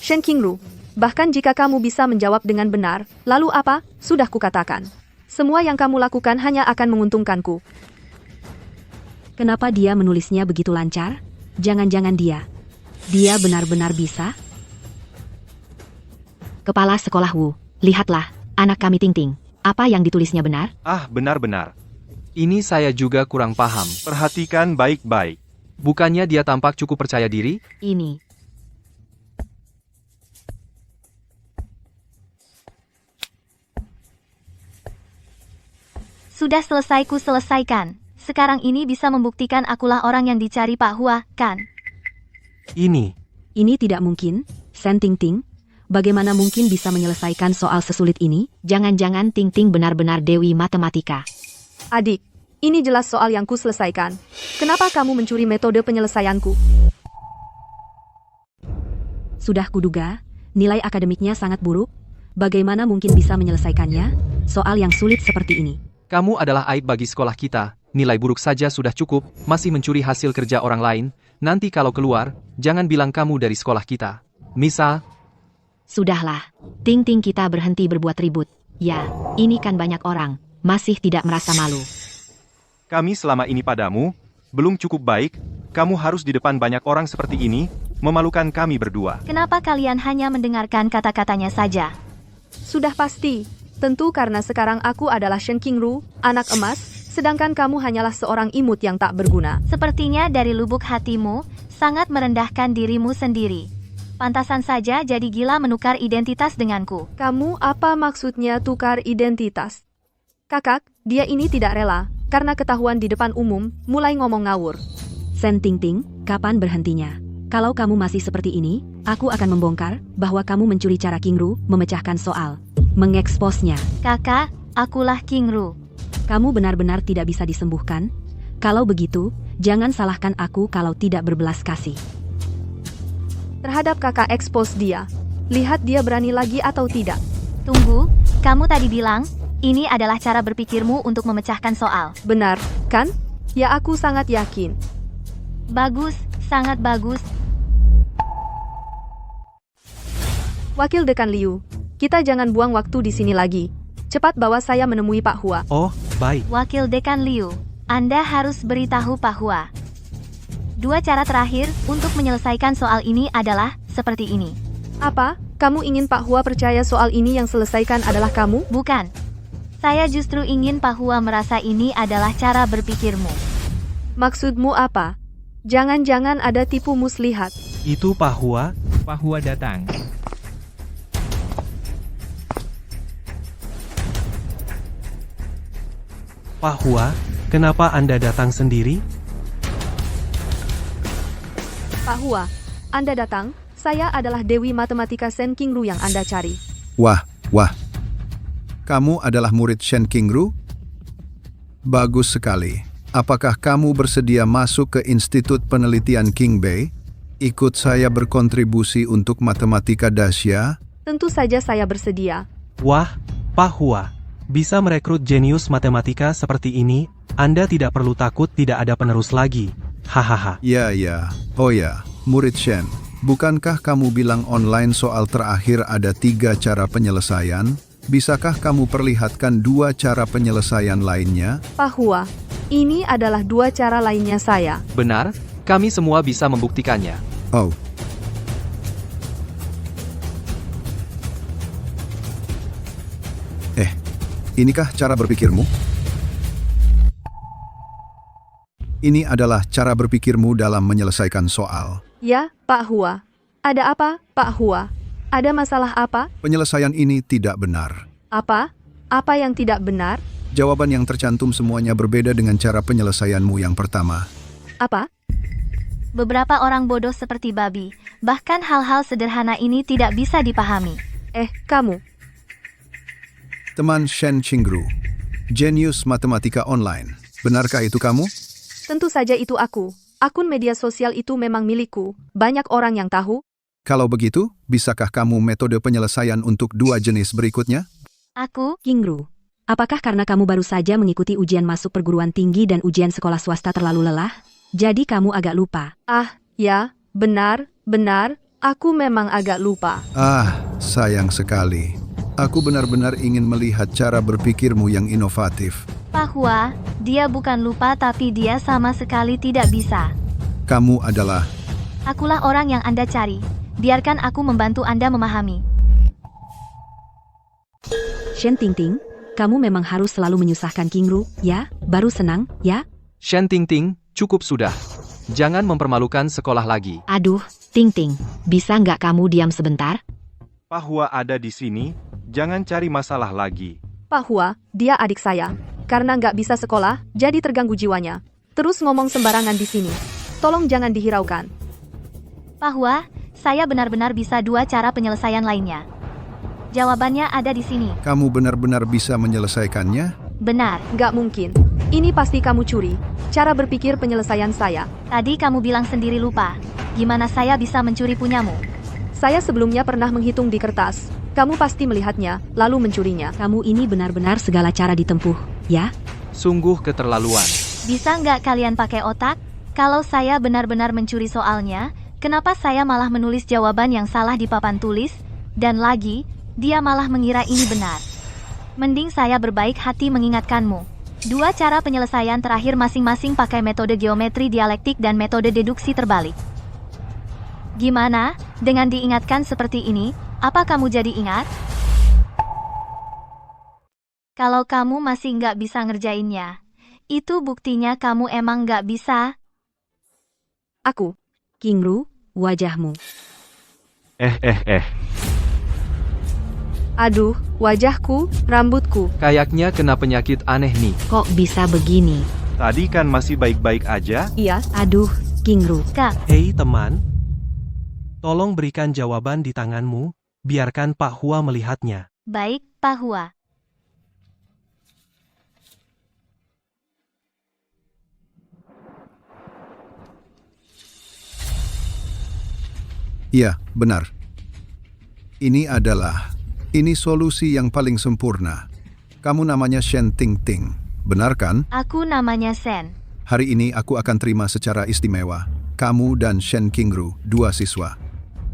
Shen Qingru, bahkan jika kamu bisa menjawab dengan benar, lalu apa? Sudah kukatakan. Semua yang kamu lakukan hanya akan menguntungkanku. Kenapa dia menulisnya begitu lancar? Jangan-jangan dia benar-benar bisa? Kepala sekolah Wu, lihatlah, anak kami Tingting. Apa yang ditulisnya benar? Ah, benar-benar. Ini saya juga kurang paham. Perhatikan baik-baik. Bukannya dia tampak cukup percaya diri? Ini. Sudah selesai ku selesaikan. Sekarang ini bisa membuktikan akulah orang yang dicari Pak Hua, kan? Ini tidak mungkin, Shen Tingting. Bagaimana mungkin bisa menyelesaikan soal sesulit ini? Jangan-jangan Tingting benar-benar Dewi Matematika. Adik, ini jelas soal yang ku selesaikan. Kenapa kamu mencuri metode penyelesaianku? Sudah kuduga, nilai akademiknya sangat buruk. Bagaimana mungkin bisa menyelesaikannya? Soal yang sulit seperti ini. Kamu adalah aib bagi sekolah kita, nilai buruk saja sudah cukup, masih mencuri hasil kerja orang lain, nanti kalau keluar, jangan bilang kamu dari sekolah kita. Misal, Sudahlah, Tingting kita berhenti berbuat ribut. Ya, ini kan banyak orang, masih tidak merasa malu. Kami selama ini padamu, belum cukup baik, kamu harus di depan banyak orang seperti ini, memalukan kami berdua. Kenapa kalian hanya mendengarkan kata-katanya saja? Sudah pasti. Tentu karena sekarang aku adalah Shen Qingru, anak emas, sedangkan kamu hanyalah seorang imut yang tak berguna. Sepertinya dari lubuk hatimu, sangat merendahkan dirimu sendiri. Pantasan saja jadi gila menukar identitas denganku. Kamu apa maksudnya tukar identitas? Kakak, dia ini tidak rela, karena ketahuan di depan umum, mulai ngomong ngawur. Shen Tingting, kapan berhentinya? Kalau kamu masih seperti ini, aku akan membongkar bahwa kamu mencuri cara King Ru memecahkan soal, mengeksposnya. Kakak, akulah King Ru. Kamu benar-benar tidak bisa disembuhkan? Kalau begitu, jangan salahkan aku kalau tidak berbelas kasih. Terhadap kakak expose dia. Lihat dia berani lagi atau tidak. Tunggu, kamu tadi bilang, ini adalah cara berpikirmu untuk memecahkan soal. Benar, kan? Ya aku sangat yakin. Bagus, sangat bagus. Wakil Dekan Liu, kita jangan buang waktu di sini lagi. Cepat bawa saya menemui Pak Hua. Oh, baik. Wakil Dekan Liu, Anda harus beritahu Pak Hua. 2 cara terakhir untuk menyelesaikan soal ini adalah seperti ini. Apa? Kamu ingin Pak Hua percaya soal ini yang selesaikan adalah kamu? Bukan. Saya justru ingin Pak Hua merasa ini adalah cara berpikirmu. Maksudmu apa? Jangan-jangan ada tipu muslihat. Itu Pak Hua. Pak Hua datang. Pak Hua, kenapa Anda datang sendiri? Pak Hua, Anda datang? Saya adalah Dewi Matematika Shen King Ru yang Anda cari. Wah. Kamu adalah murid Shen King Ru? Bagus sekali. Apakah kamu bersedia masuk ke Institut Penelitian King Bei? Ikut saya berkontribusi untuk matematika dahsyat? Tentu saja saya bersedia. Wah, Pak Hua, bisa merekrut jenius matematika seperti ini, Anda tidak perlu takut tidak ada penerus lagi. Hahaha. Ya. Oh ya, murid Shen. Bukankah kamu bilang online soal terakhir ada 3 cara penyelesaian? Bisakah kamu perlihatkan 2 cara penyelesaian lainnya? Pak Hua, ini adalah 2 cara lainnya saya. Benar, kami semua bisa membuktikannya. Oh. Inikah cara berpikirmu? Ini adalah cara berpikirmu dalam menyelesaikan soal. Ya, Pak Hua. Ada apa, Pak Hua? Ada masalah apa? Penyelesaian ini tidak benar. Apa? Apa yang tidak benar? Jawaban yang tercantum semuanya berbeda dengan cara penyelesaianmu yang pertama. Apa? Beberapa orang bodoh seperti babi, bahkan hal-hal sederhana ini tidak bisa dipahami. Kamu. Teman Shen King Ru, jenius matematika online. Benarkah itu kamu? Tentu saja itu aku. Akun media sosial itu memang milikku. Banyak orang yang tahu. Kalau begitu, bisakah kamu metode penyelesaian untuk 2 jenis berikutnya? Aku, King Ru, apakah karena kamu baru saja mengikuti ujian masuk perguruan tinggi dan ujian sekolah swasta terlalu lelah? Jadi kamu agak lupa. Ya, benar. Aku memang agak lupa. Sayang sekali. Aku benar-benar ingin melihat cara berpikirmu yang inovatif. Pak Hua, dia bukan lupa tapi dia sama sekali tidak bisa. Kamu adalah... Akulah orang yang Anda cari. Biarkan aku membantu Anda memahami. Shen Tingting, kamu memang harus selalu menyusahkan King Ru, ya? Baru senang, ya? Shen Tingting, cukup sudah. Jangan mempermalukan sekolah lagi. Aduh, Tingting, bisa nggak kamu diam sebentar? Pak Hua ada di sini, jangan cari masalah lagi. Pak Hua, dia adik saya. Karena nggak bisa sekolah, jadi terganggu jiwanya. Terus ngomong sembarangan di sini. Tolong jangan dihiraukan. Pak Hua, saya benar-benar bisa 2 cara penyelesaian lainnya. Jawabannya ada di sini. Kamu benar-benar bisa menyelesaikannya? Benar. Nggak mungkin. Ini pasti kamu curi. Cara berpikir penyelesaian saya. Tadi kamu bilang sendiri lupa. Gimana saya bisa mencuri punyamu? Saya sebelumnya pernah menghitung di kertas. Kamu pasti melihatnya, lalu mencurinya. Kamu ini benar-benar segala cara ditempuh, ya? Sungguh keterlaluan. Bisa nggak kalian pakai otak? Kalau saya benar-benar mencuri soalnya, kenapa saya malah menulis jawaban yang salah di papan tulis? Dan lagi, dia malah mengira ini benar. Mending saya berbaik hati mengingatkanmu. 2 cara penyelesaian terakhir masing-masing pakai metode geometri dialektik dan metode deduksi terbalik. Gimana? Dengan diingatkan seperti ini, apa kamu jadi ingat? Kalau kamu masih nggak bisa ngerjainnya, itu buktinya kamu emang nggak bisa. Aku. King Ru, wajahmu. Aduh, wajahku, rambutku. Kayaknya kena penyakit aneh nih. Kok bisa begini? Tadi kan masih baik-baik aja. Iya, Aduh, King Ru. Kak, Hei teman, Tolong berikan jawaban di tanganmu, biarkan Pak Hua melihatnya. Baik, Pak Hua. Iya, benar. Ini solusi yang paling sempurna. Kamu namanya Shen Tingting, benar kan? Aku namanya Shen. Hari ini aku akan terima secara istimewa. Kamu dan Shen Qingru, 2 siswa.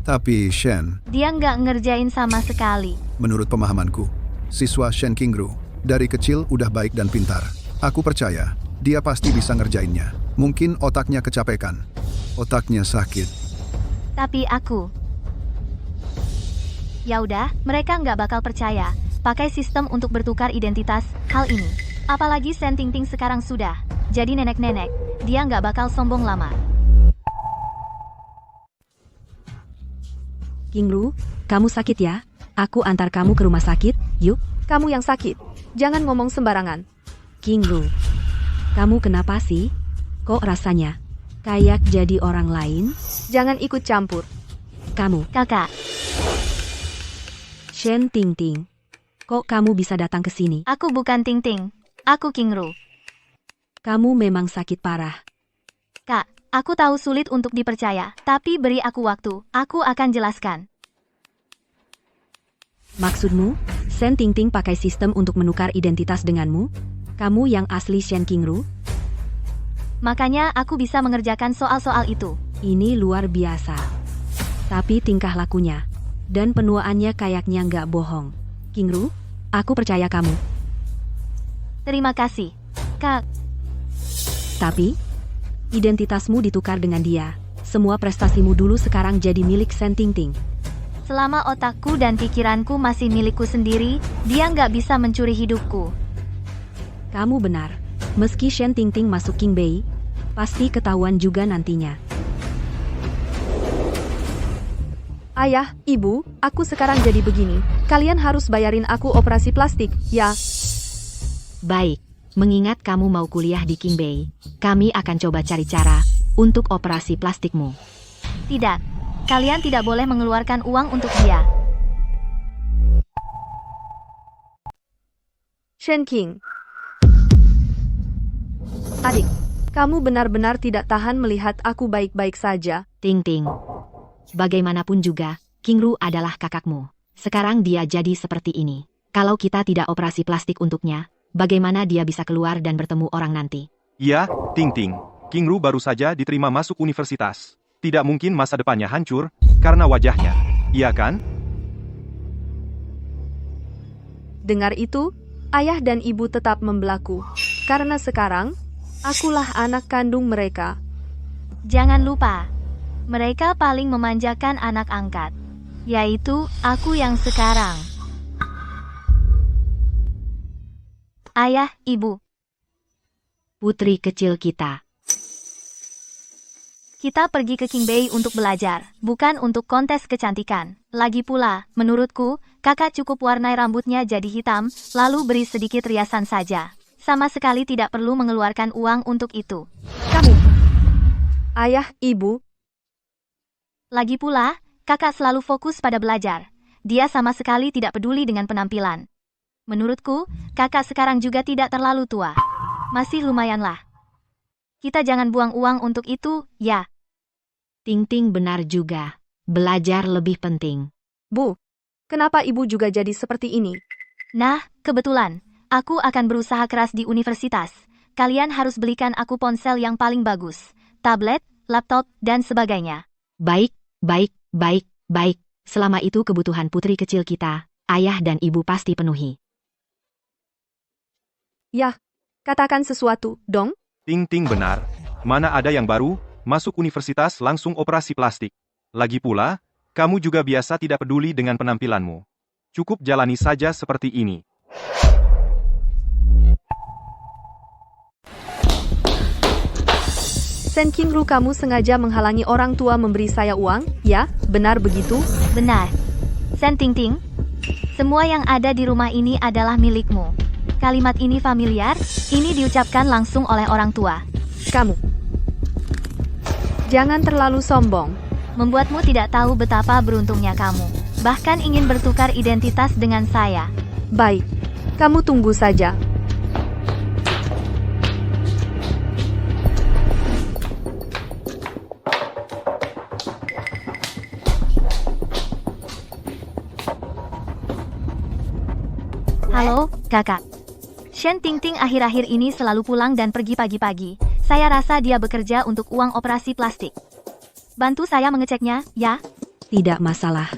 Tapi Shen, Dia nggak ngerjain sama sekali. menurut pemahamanku, siswa Shen Qingru dari kecil udah baik dan pintar. Aku percaya, dia pasti bisa ngerjainnya. Mungkin otaknya kecapekan. Otaknya sakit. Tapi aku... Ya udah, mereka nggak bakal percaya. Pakai sistem untuk bertukar identitas, hal ini. Apalagi Shen Tingting sekarang sudah jadi nenek-nenek. Dia nggak bakal sombong lama. Qingru, kamu sakit ya? Aku antar kamu ke rumah sakit, yuk. Kamu yang sakit. Jangan ngomong sembarangan. Qingru, kamu kenapa sih? Kok rasanya kayak jadi orang lain? Jangan ikut campur. Kamu, Kakak, Shen Tingting. Kok kamu bisa datang ke sini? aku bukan Tingting. Aku Qingru. Kamu memang sakit parah. Kak, aku tahu sulit untuk dipercaya, tapi beri aku waktu. Aku akan jelaskan. Maksudmu, Shen Tingting pakai sistem untuk menukar identitas denganmu? Kamu yang asli Shen Qingru? Makanya aku bisa mengerjakan soal-soal itu. Ini luar biasa. Tapi tingkah lakunya dan penuaannya kayaknya nggak bohong. Qingru, aku percaya kamu. Terima kasih, Kak. Tapi, identitasmu ditukar dengan dia. Semua prestasimu dulu sekarang jadi milik Shen Tingting. Selama otakku dan pikiranku masih milikku sendiri, dia nggak bisa mencuri hidupku. Kamu benar. Meski Shen Tingting masuk Qingbei, pasti ketahuan juga nantinya. Ayah, ibu, aku sekarang jadi begini. Kalian harus bayarin aku operasi plastik, ya? Baik, mengingat kamu mau kuliah di Qingbei, kami akan coba cari cara untuk operasi plastikmu. Tidak, kalian tidak boleh mengeluarkan uang untuk dia. Shen Qing. Adik, kamu benar-benar tidak tahan melihat aku baik-baik saja. Tingting. Bagaimanapun juga, Qingru adalah kakakmu. Sekarang dia jadi seperti ini. Kalau kita tidak operasi plastik untuknya, bagaimana dia bisa keluar dan bertemu orang nanti? Iya, Tingting. Qingru baru saja diterima masuk universitas. Tidak mungkin masa depannya hancur karena wajahnya. Iya kan? Dengar itu, ayah dan ibu tetap membelaku. Karena sekarang, akulah anak kandung mereka. Jangan lupa, mereka paling memanjakan anak angkat, yaitu aku yang sekarang. Ayah, ibu, Putri kecil kita. kita pergi ke Qingbei untuk belajar, bukan untuk kontes kecantikan. Lagi pula, menurutku, kakak cukup warnai rambutnya jadi hitam, lalu beri sedikit riasan saja. Sama sekali tidak perlu mengeluarkan uang untuk itu. Kamu. Ayah, ibu, Lagi pula, kakak selalu fokus pada belajar. Dia sama sekali tidak peduli dengan penampilan. Menurutku, kakak sekarang juga tidak terlalu tua. Masih lumayanlah. Kita jangan buang uang untuk itu, ya. Tingting benar juga. Belajar lebih penting. Bu, kenapa ibu juga jadi seperti ini? Nah, kebetulan, aku akan berusaha keras di universitas. Kalian harus belikan aku ponsel yang paling bagus, tablet, laptop, dan sebagainya. Baik, baik. Selama itu kebutuhan putri kecil kita, ayah dan ibu pasti penuhi. Yah, katakan sesuatu, dong. Tingting benar. Mana ada yang baru, masuk universitas langsung operasi plastik. Lagi pula, kamu juga biasa tidak peduli dengan penampilanmu. Cukup jalani saja seperti ini. Shen Qingru, kamu sengaja menghalangi orang tua memberi saya uang, ya? Benar begitu? Benar. Shen Tingting, semua yang ada di rumah ini adalah milikmu. Kalimat ini familiar, ini diucapkan langsung oleh orang tua. Kamu. Jangan terlalu sombong. Membuatmu tidak tahu betapa beruntungnya kamu. Bahkan ingin bertukar identitas dengan saya. Baik, kamu tunggu saja. Halo, kakak. Shen Tingting akhir-akhir ini selalu pulang dan pergi pagi-pagi. Saya rasa dia bekerja untuk uang operasi plastik. Bantu saya mengeceknya, ya? Tidak masalah.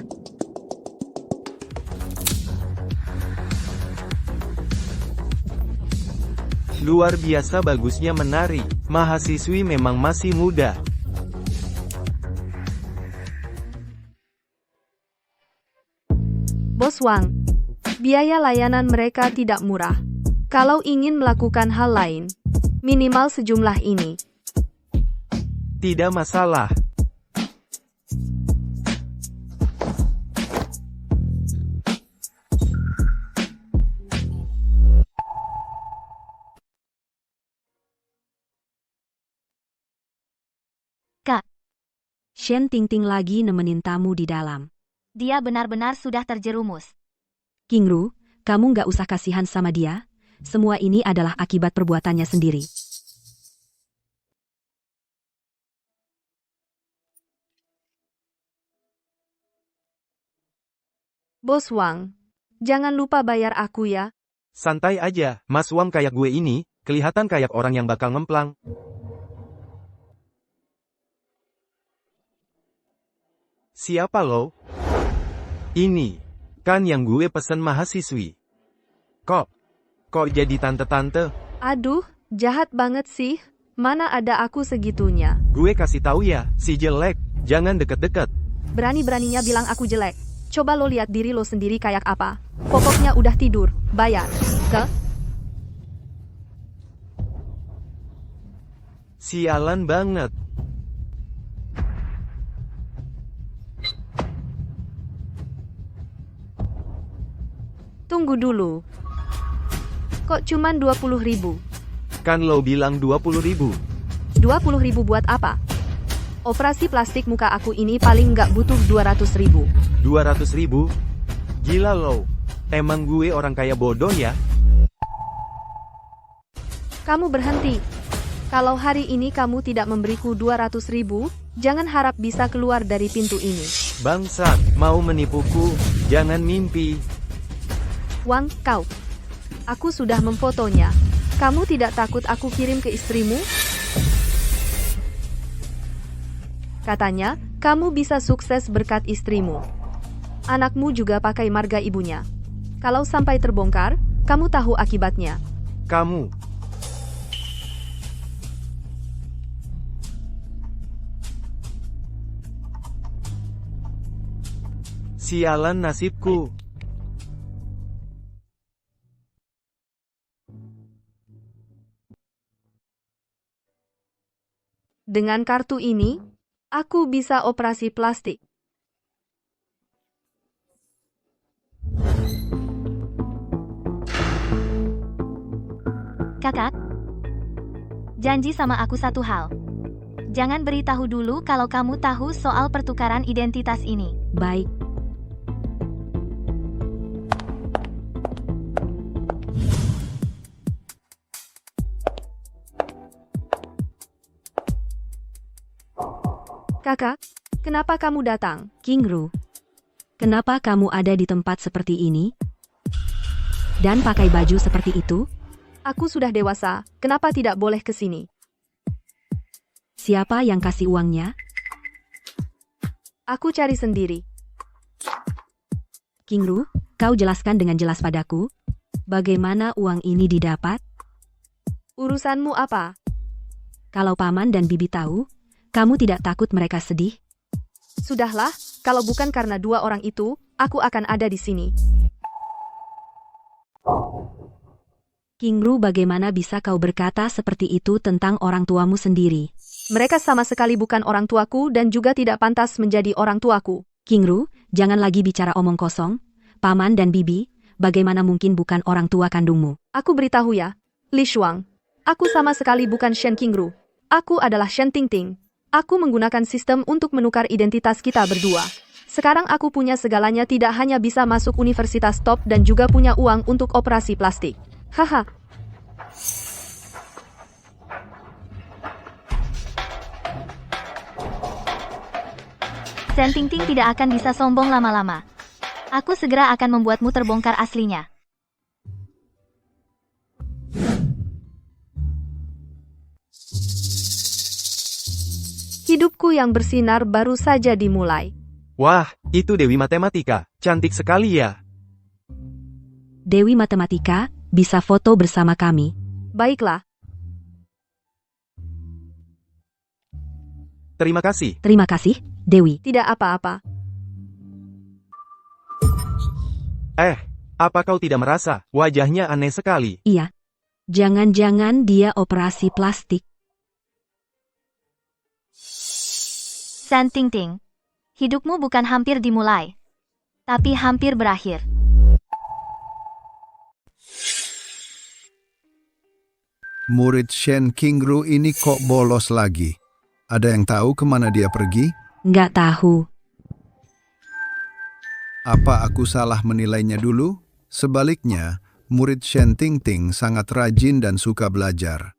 Luar biasa bagusnya menari. Mahasiswi memang masih muda. Bos Wang, biaya layanan mereka tidak murah. Kalau ingin melakukan hal lain, minimal sejumlah ini. Tidak masalah. Kak, Shen Tingting lagi nemenin tamu di dalam. dia benar-benar sudah terjerumus. Qingru, kamu nggak usah kasihan sama dia. Semua ini adalah akibat perbuatannya sendiri. Bos Wang, jangan lupa bayar aku ya. Santai aja, Mas Wang kayak gue ini, kelihatan kayak orang yang bakal ngemplang. Siapa lo? Ini, kan yang gue pesen mahasiswi. Kok jadi tante-tante? Aduh, jahat banget sih. Mana ada aku segitunya. Gue kasih tahu ya, si jelek, jangan deket-deket. Berani-beraninya bilang aku jelek. Coba lo lihat diri lo sendiri kayak apa. Pokoknya udah tidur, bayar. Sialan banget. Tunggu dulu. Kok cuman 20.000? Kan lo bilang 20.000. 20.000 buat apa? Operasi plastik muka aku ini paling nggak butuh 200.000. 200.000? Gila lo. Emang gue orang kaya bodoh ya? Kamu berhenti. Kalau hari ini kamu tidak memberiku 200.000, jangan harap bisa keluar dari pintu ini. Bangsat, mau menipuku? Jangan mimpi. Wang, kau. Aku sudah memfotonya. Kamu tidak takut aku kirim ke istrimu? Katanya, kamu bisa sukses berkat istrimu. Anakmu juga pakai marga ibunya. Kalau sampai terbongkar, kamu tahu akibatnya. Kamu. Sialan nasibku. Dengan kartu ini, aku bisa operasi plastik. Kakak, janji sama aku satu hal. Jangan beritahu dulu kalau kamu tahu soal pertukaran identitas ini. Baik. Kakak, kenapa kamu datang? Qingru, kenapa kamu ada di tempat seperti ini? Dan pakai baju seperti itu? Aku sudah dewasa, kenapa tidak boleh ke sini? Siapa yang kasih uangnya? Aku cari sendiri. Qingru, kau jelaskan dengan jelas padaku, bagaimana uang ini didapat? Urusanmu apa? Kalau paman dan bibi tahu, kamu tidak takut mereka sedih? Sudahlah, kalau bukan karena dua orang itu, aku akan ada di sini. Qingru, bagaimana bisa kau berkata seperti itu tentang orang tuamu sendiri? Mereka sama sekali bukan orang tuaku dan juga tidak pantas menjadi orang tuaku. Qingru, jangan lagi bicara omong kosong. Paman dan bibi, bagaimana mungkin bukan orang tua kandungmu? Aku beritahu ya, Li Shuang. Aku sama sekali bukan Shen Qingru. Aku adalah Shen Tingting. Aku menggunakan sistem untuk menukar identitas kita berdua. Sekarang aku punya segalanya, tidak hanya bisa masuk universitas top dan juga punya uang untuk operasi plastik. Haha. Sen Tingting tidak akan bisa sombong lama-lama. Aku segera akan membuatmu terbongkar aslinya. Hidupku yang bersinar baru saja dimulai. Wah, itu Dewi Matematika. Cantik sekali ya. Dewi Matematika, bisa foto bersama kami? Baiklah. Terima kasih. Terima kasih, Dewi. Tidak apa-apa. Apa kau tidak merasa wajahnya aneh sekali? Iya. Jangan-jangan dia operasi plastik. Sen Tingting, hidupmu bukan hampir dimulai, tapi hampir berakhir. Murid Shen Qingru ini kok bolos lagi? Ada yang tahu kemana dia pergi? Nggak tahu. Apa aku salah menilainya dulu? Sebaliknya, murid Shen Tingting sangat rajin dan suka belajar.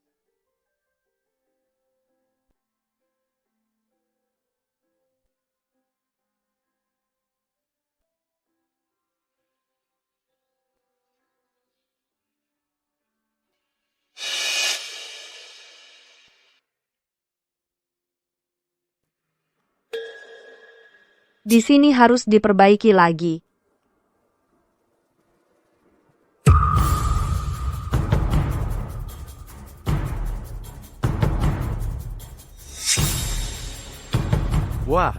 Di sini harus diperbaiki lagi. Wah,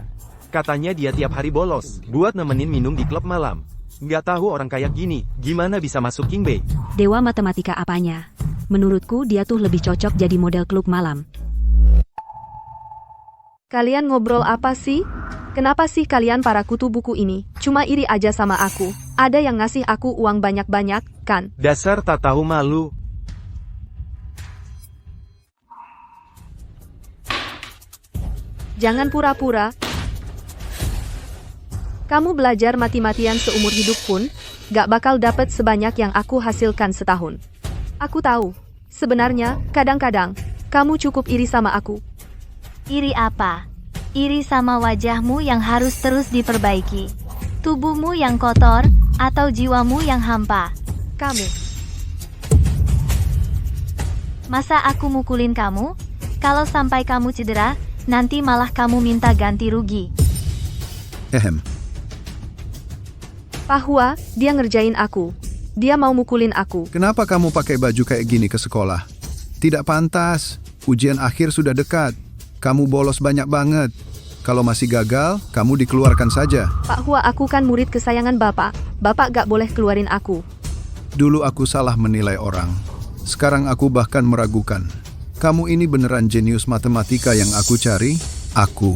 katanya dia tiap hari bolos, buat nemenin minum di klub malam. Nggak tahu orang kayak gini, gimana bisa masuk King Bay? Dewa Matematika apanya? Menurutku dia tuh lebih cocok jadi model klub malam. Kalian ngobrol apa sih? Kenapa sih kalian para kutu buku ini? Cuma iri aja sama aku. Ada yang ngasih aku uang banyak-banyak, kan? Dasar tak tahu malu. Jangan pura-pura. Kamu belajar mati-matian seumur hidup pun, gak bakal dapet sebanyak yang aku hasilkan setahun. Aku tahu. Sebenarnya, kadang-kadang, kamu cukup iri sama aku. Iri apa? Iri sama wajahmu yang harus terus diperbaiki. Tubuhmu yang kotor, atau jiwamu yang hampa. Kamu. Masa aku mukulin kamu? Kalau sampai kamu cedera, nanti malah kamu minta ganti rugi. Pak Hua, dia ngerjain aku. Dia mau mukulin aku. Kenapa kamu pakai baju kayak gini ke sekolah? Tidak pantas. Ujian akhir sudah dekat. Kamu bolos banyak banget. Kalau masih gagal, kamu dikeluarkan saja. Pak Hua, aku kan murid kesayangan Bapak. Bapak gak boleh keluarin aku. Dulu aku salah menilai orang. Sekarang aku bahkan meragukan. Kamu ini beneran jenius matematika yang aku cari? Aku.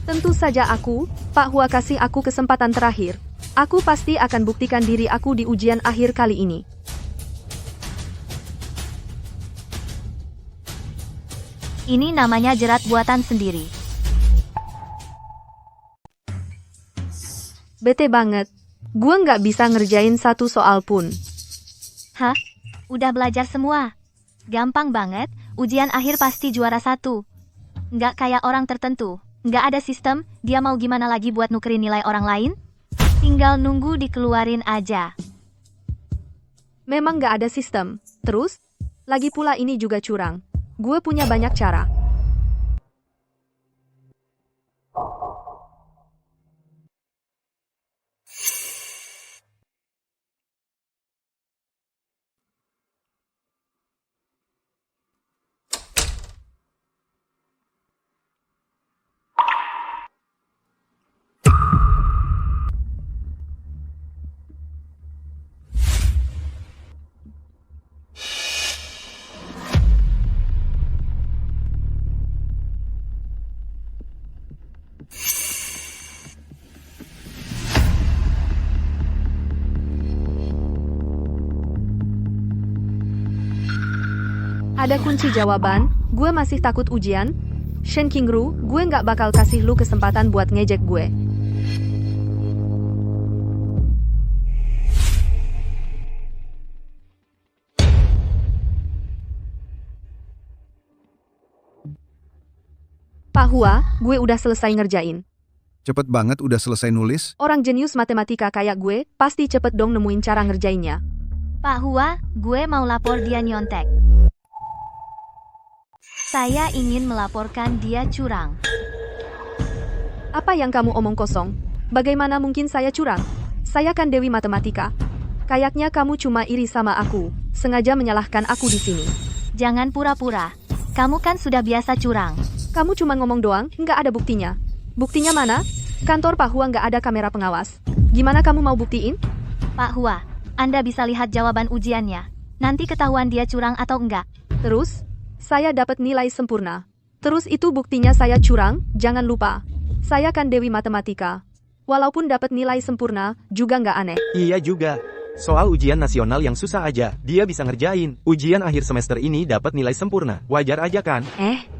Tentu saja aku, Pak Hua kasih aku kesempatan terakhir. Aku pasti akan buktikan diri aku di ujian akhir kali ini. Ini namanya jerat buatan sendiri. Bete banget. Gua nggak bisa ngerjain satu soal pun. Hah? Udah belajar semua? Gampang banget, ujian akhir pasti juara 1. Nggak kayak orang tertentu. Nggak ada sistem, dia mau gimana lagi buat nukerin nilai orang lain? Tinggal nunggu dikeluarin aja. Memang nggak ada sistem. Terus? Lagi pula ini juga curang. Gue punya banyak cara. Ada kunci jawaban, gue masih takut ujian. Shen Qingru, gue nggak bakal kasih lu kesempatan buat ngejek gue. Pak Hua, gue udah selesai ngerjain. Cepet banget udah selesai nulis. Orang jenius matematika kayak gue, pasti cepet dong nemuin cara ngerjainnya. Pak Hua, gue mau lapor dia nyontek. Saya ingin melaporkan dia curang. Apa yang kamu omong kosong? Bagaimana mungkin saya curang? Saya kan Dewi Matematika. Kayaknya kamu cuma iri sama aku, sengaja menyalahkan aku di sini. Jangan pura-pura. Kamu kan sudah biasa curang. Kamu cuma ngomong doang, nggak ada buktinya. Buktinya mana? Kantor Pak Hua nggak ada kamera pengawas. Gimana kamu mau buktiin? Pak Hua, Anda bisa lihat jawaban ujiannya. Nanti ketahuan dia curang atau enggak. Terus, saya dapat nilai sempurna. Terus itu buktinya saya curang, jangan lupa. Saya kan Dewi Matematika. Walaupun dapat nilai sempurna, juga nggak aneh. Iya juga. Soal ujian nasional yang susah aja, dia bisa ngerjain. Ujian akhir semester ini dapat nilai sempurna. Wajar aja kan?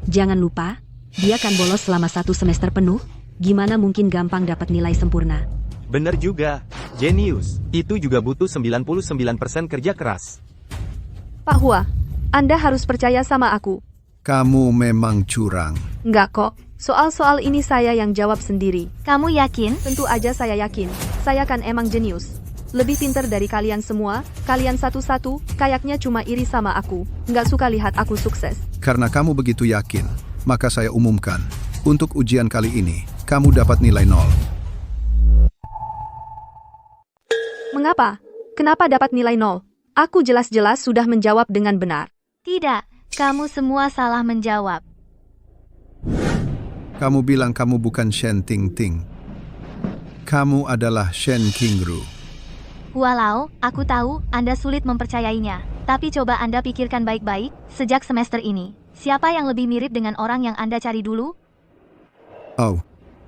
Jangan lupa, dia kan bolos selama 1 semester penuh. Gimana mungkin gampang dapat nilai sempurna? Bener juga. Jenius. Itu juga butuh 99% kerja keras. Pak Hua, Anda harus percaya sama aku. Kamu memang curang. Nggak kok. Soal-soal ini saya yang jawab sendiri. Kamu yakin? Tentu aja saya yakin. Saya kan emang jenius. Lebih pinter dari kalian semua. Kalian satu-satu, kayaknya cuma iri sama aku. Nggak suka lihat aku sukses. Karena kamu begitu yakin, maka saya umumkan. Untuk ujian kali ini, kamu dapat nilai 0. Mengapa? Kenapa dapat nilai 0? Aku jelas-jelas sudah menjawab dengan benar. Tidak, kamu semua salah menjawab. Kamu bilang kamu bukan Shen Tingting. Kamu adalah Shen Qingru. Walau, aku tahu Anda sulit mempercayainya. Tapi coba Anda pikirkan baik-baik, sejak semester ini. Siapa yang lebih mirip dengan orang yang Anda cari dulu? Oh,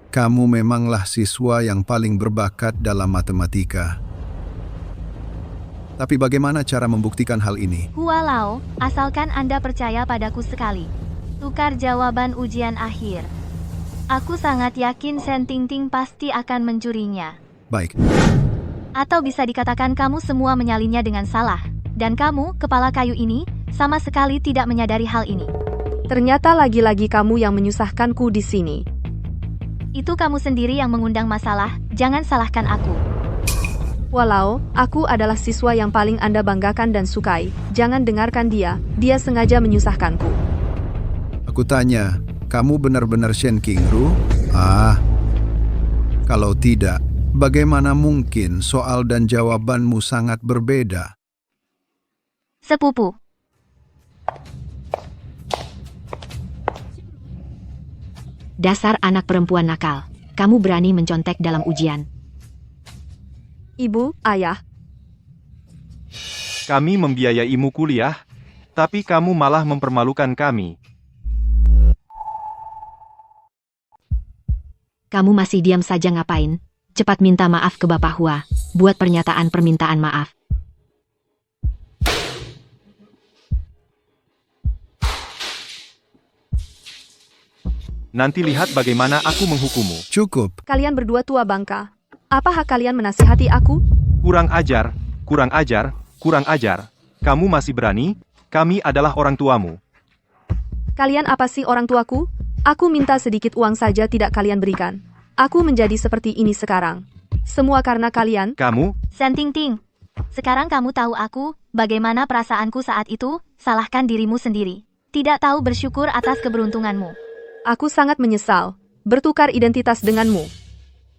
kamu memanglah siswa yang paling berbakat dalam matematika. Tapi bagaimana cara membuktikan hal ini? Walau, asalkan Anda percaya padaku sekali. Tukar jawaban ujian akhir. Aku sangat yakin Shen Tingting pasti akan mencurinya. Baik. Atau bisa dikatakan kamu semua menyalinnya dengan salah. Dan kamu, kepala kayu ini, sama sekali tidak menyadari hal ini. Ternyata lagi-lagi kamu yang menyusahkanku di sini. Itu kamu sendiri yang mengundang masalah, jangan salahkan aku. Walau, aku adalah siswa yang paling Anda banggakan dan sukai. Jangan dengarkan dia sengaja menyusahkanku. Aku tanya, kamu benar-benar Shen Qingru? Kalau tidak, bagaimana mungkin soal dan jawabanmu sangat berbeda? Sepupu. Dasar anak perempuan nakal. Kamu berani mencontek dalam ujian. Ibu, ayah. Kami membiayaimu kuliah, tapi kamu malah mempermalukan kami. Kamu masih diam saja ngapain? Cepat minta maaf ke Bapak Hua. Buat pernyataan permintaan maaf. Nanti lihat bagaimana aku menghukummu. Cukup. Kalian berdua tua bangka. Apa hak kalian menasihati aku? Kurang ajar, kurang ajar, kurang ajar. Kamu masih berani? Kami adalah orang tuamu. Kalian apa sih orang tuaku? Aku minta sedikit uang saja tidak kalian berikan. Aku menjadi seperti ini sekarang. Semua karena kalian. Kamu? Shen Tingting. Sekarang kamu tahu aku, bagaimana perasaanku saat itu, salahkan dirimu sendiri. Tidak tahu bersyukur atas keberuntunganmu. Aku sangat menyesal. Bertukar identitas denganmu.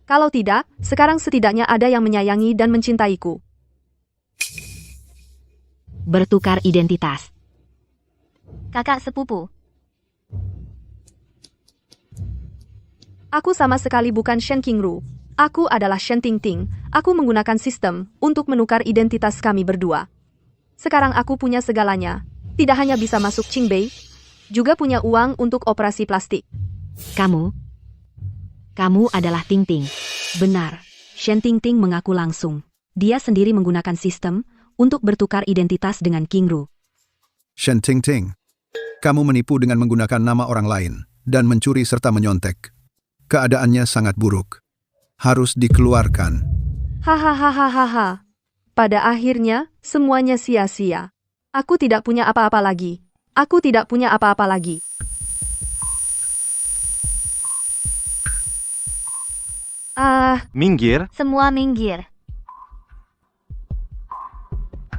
Kalau tidak, sekarang setidaknya ada yang menyayangi dan mencintaiku. Bertukar identitas. Kakak sepupu. Aku sama sekali bukan Shen Qingru. Aku adalah Shen Tingting. Aku menggunakan sistem untuk menukar identitas kami berdua. Sekarang aku punya segalanya. Tidak hanya bisa masuk Qingbei, juga punya uang untuk operasi plastik. Kamu adalah Tingting. Benar. Shen Tingting mengaku langsung. Dia sendiri menggunakan sistem untuk bertukar identitas dengan Qingru. Shen Tingting, Kamu menipu dengan menggunakan nama orang lain dan mencuri serta menyontek. Keadaannya sangat buruk. Harus dikeluarkan. Hahaha. Pada akhirnya, semuanya sia-sia. Aku tidak punya apa-apa lagi. Aku tidak punya apa-apa lagi. Minggir. Semua minggir.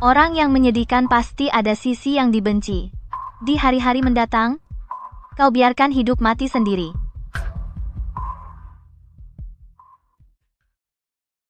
Orang yang menyedihkan pasti ada sisi yang dibenci. Di hari-hari mendatang, kau biarkan hidup mati sendiri.